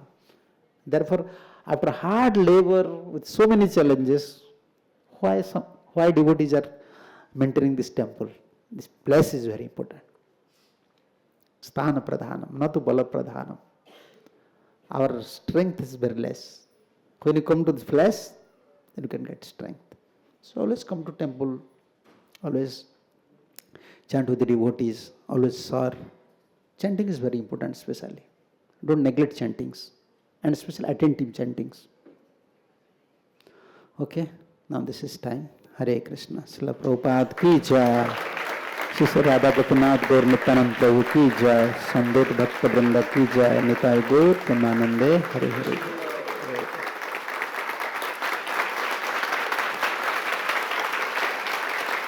Therefore, after hard labor with so many challenges, why devotees are maintaining this temple? This place is very important. Sthana pradhanam, not to bala pradhanam. Our strength is very less. When you come to this place, then you can get strength. So always come to temple, always chant with the devotees, always serve. Chanting is very important, especially. Don't neglect chantings, and especially attentive chantings. Okay, now this is time. Hare Krishna. Srila Prabhupada ki jai. Shri Radha Gopinath Gaur Nityanand Prabhu ki jai. Samved Bhakta Vrinda ki jai. Nitai Gaur Premanande Hare Hare.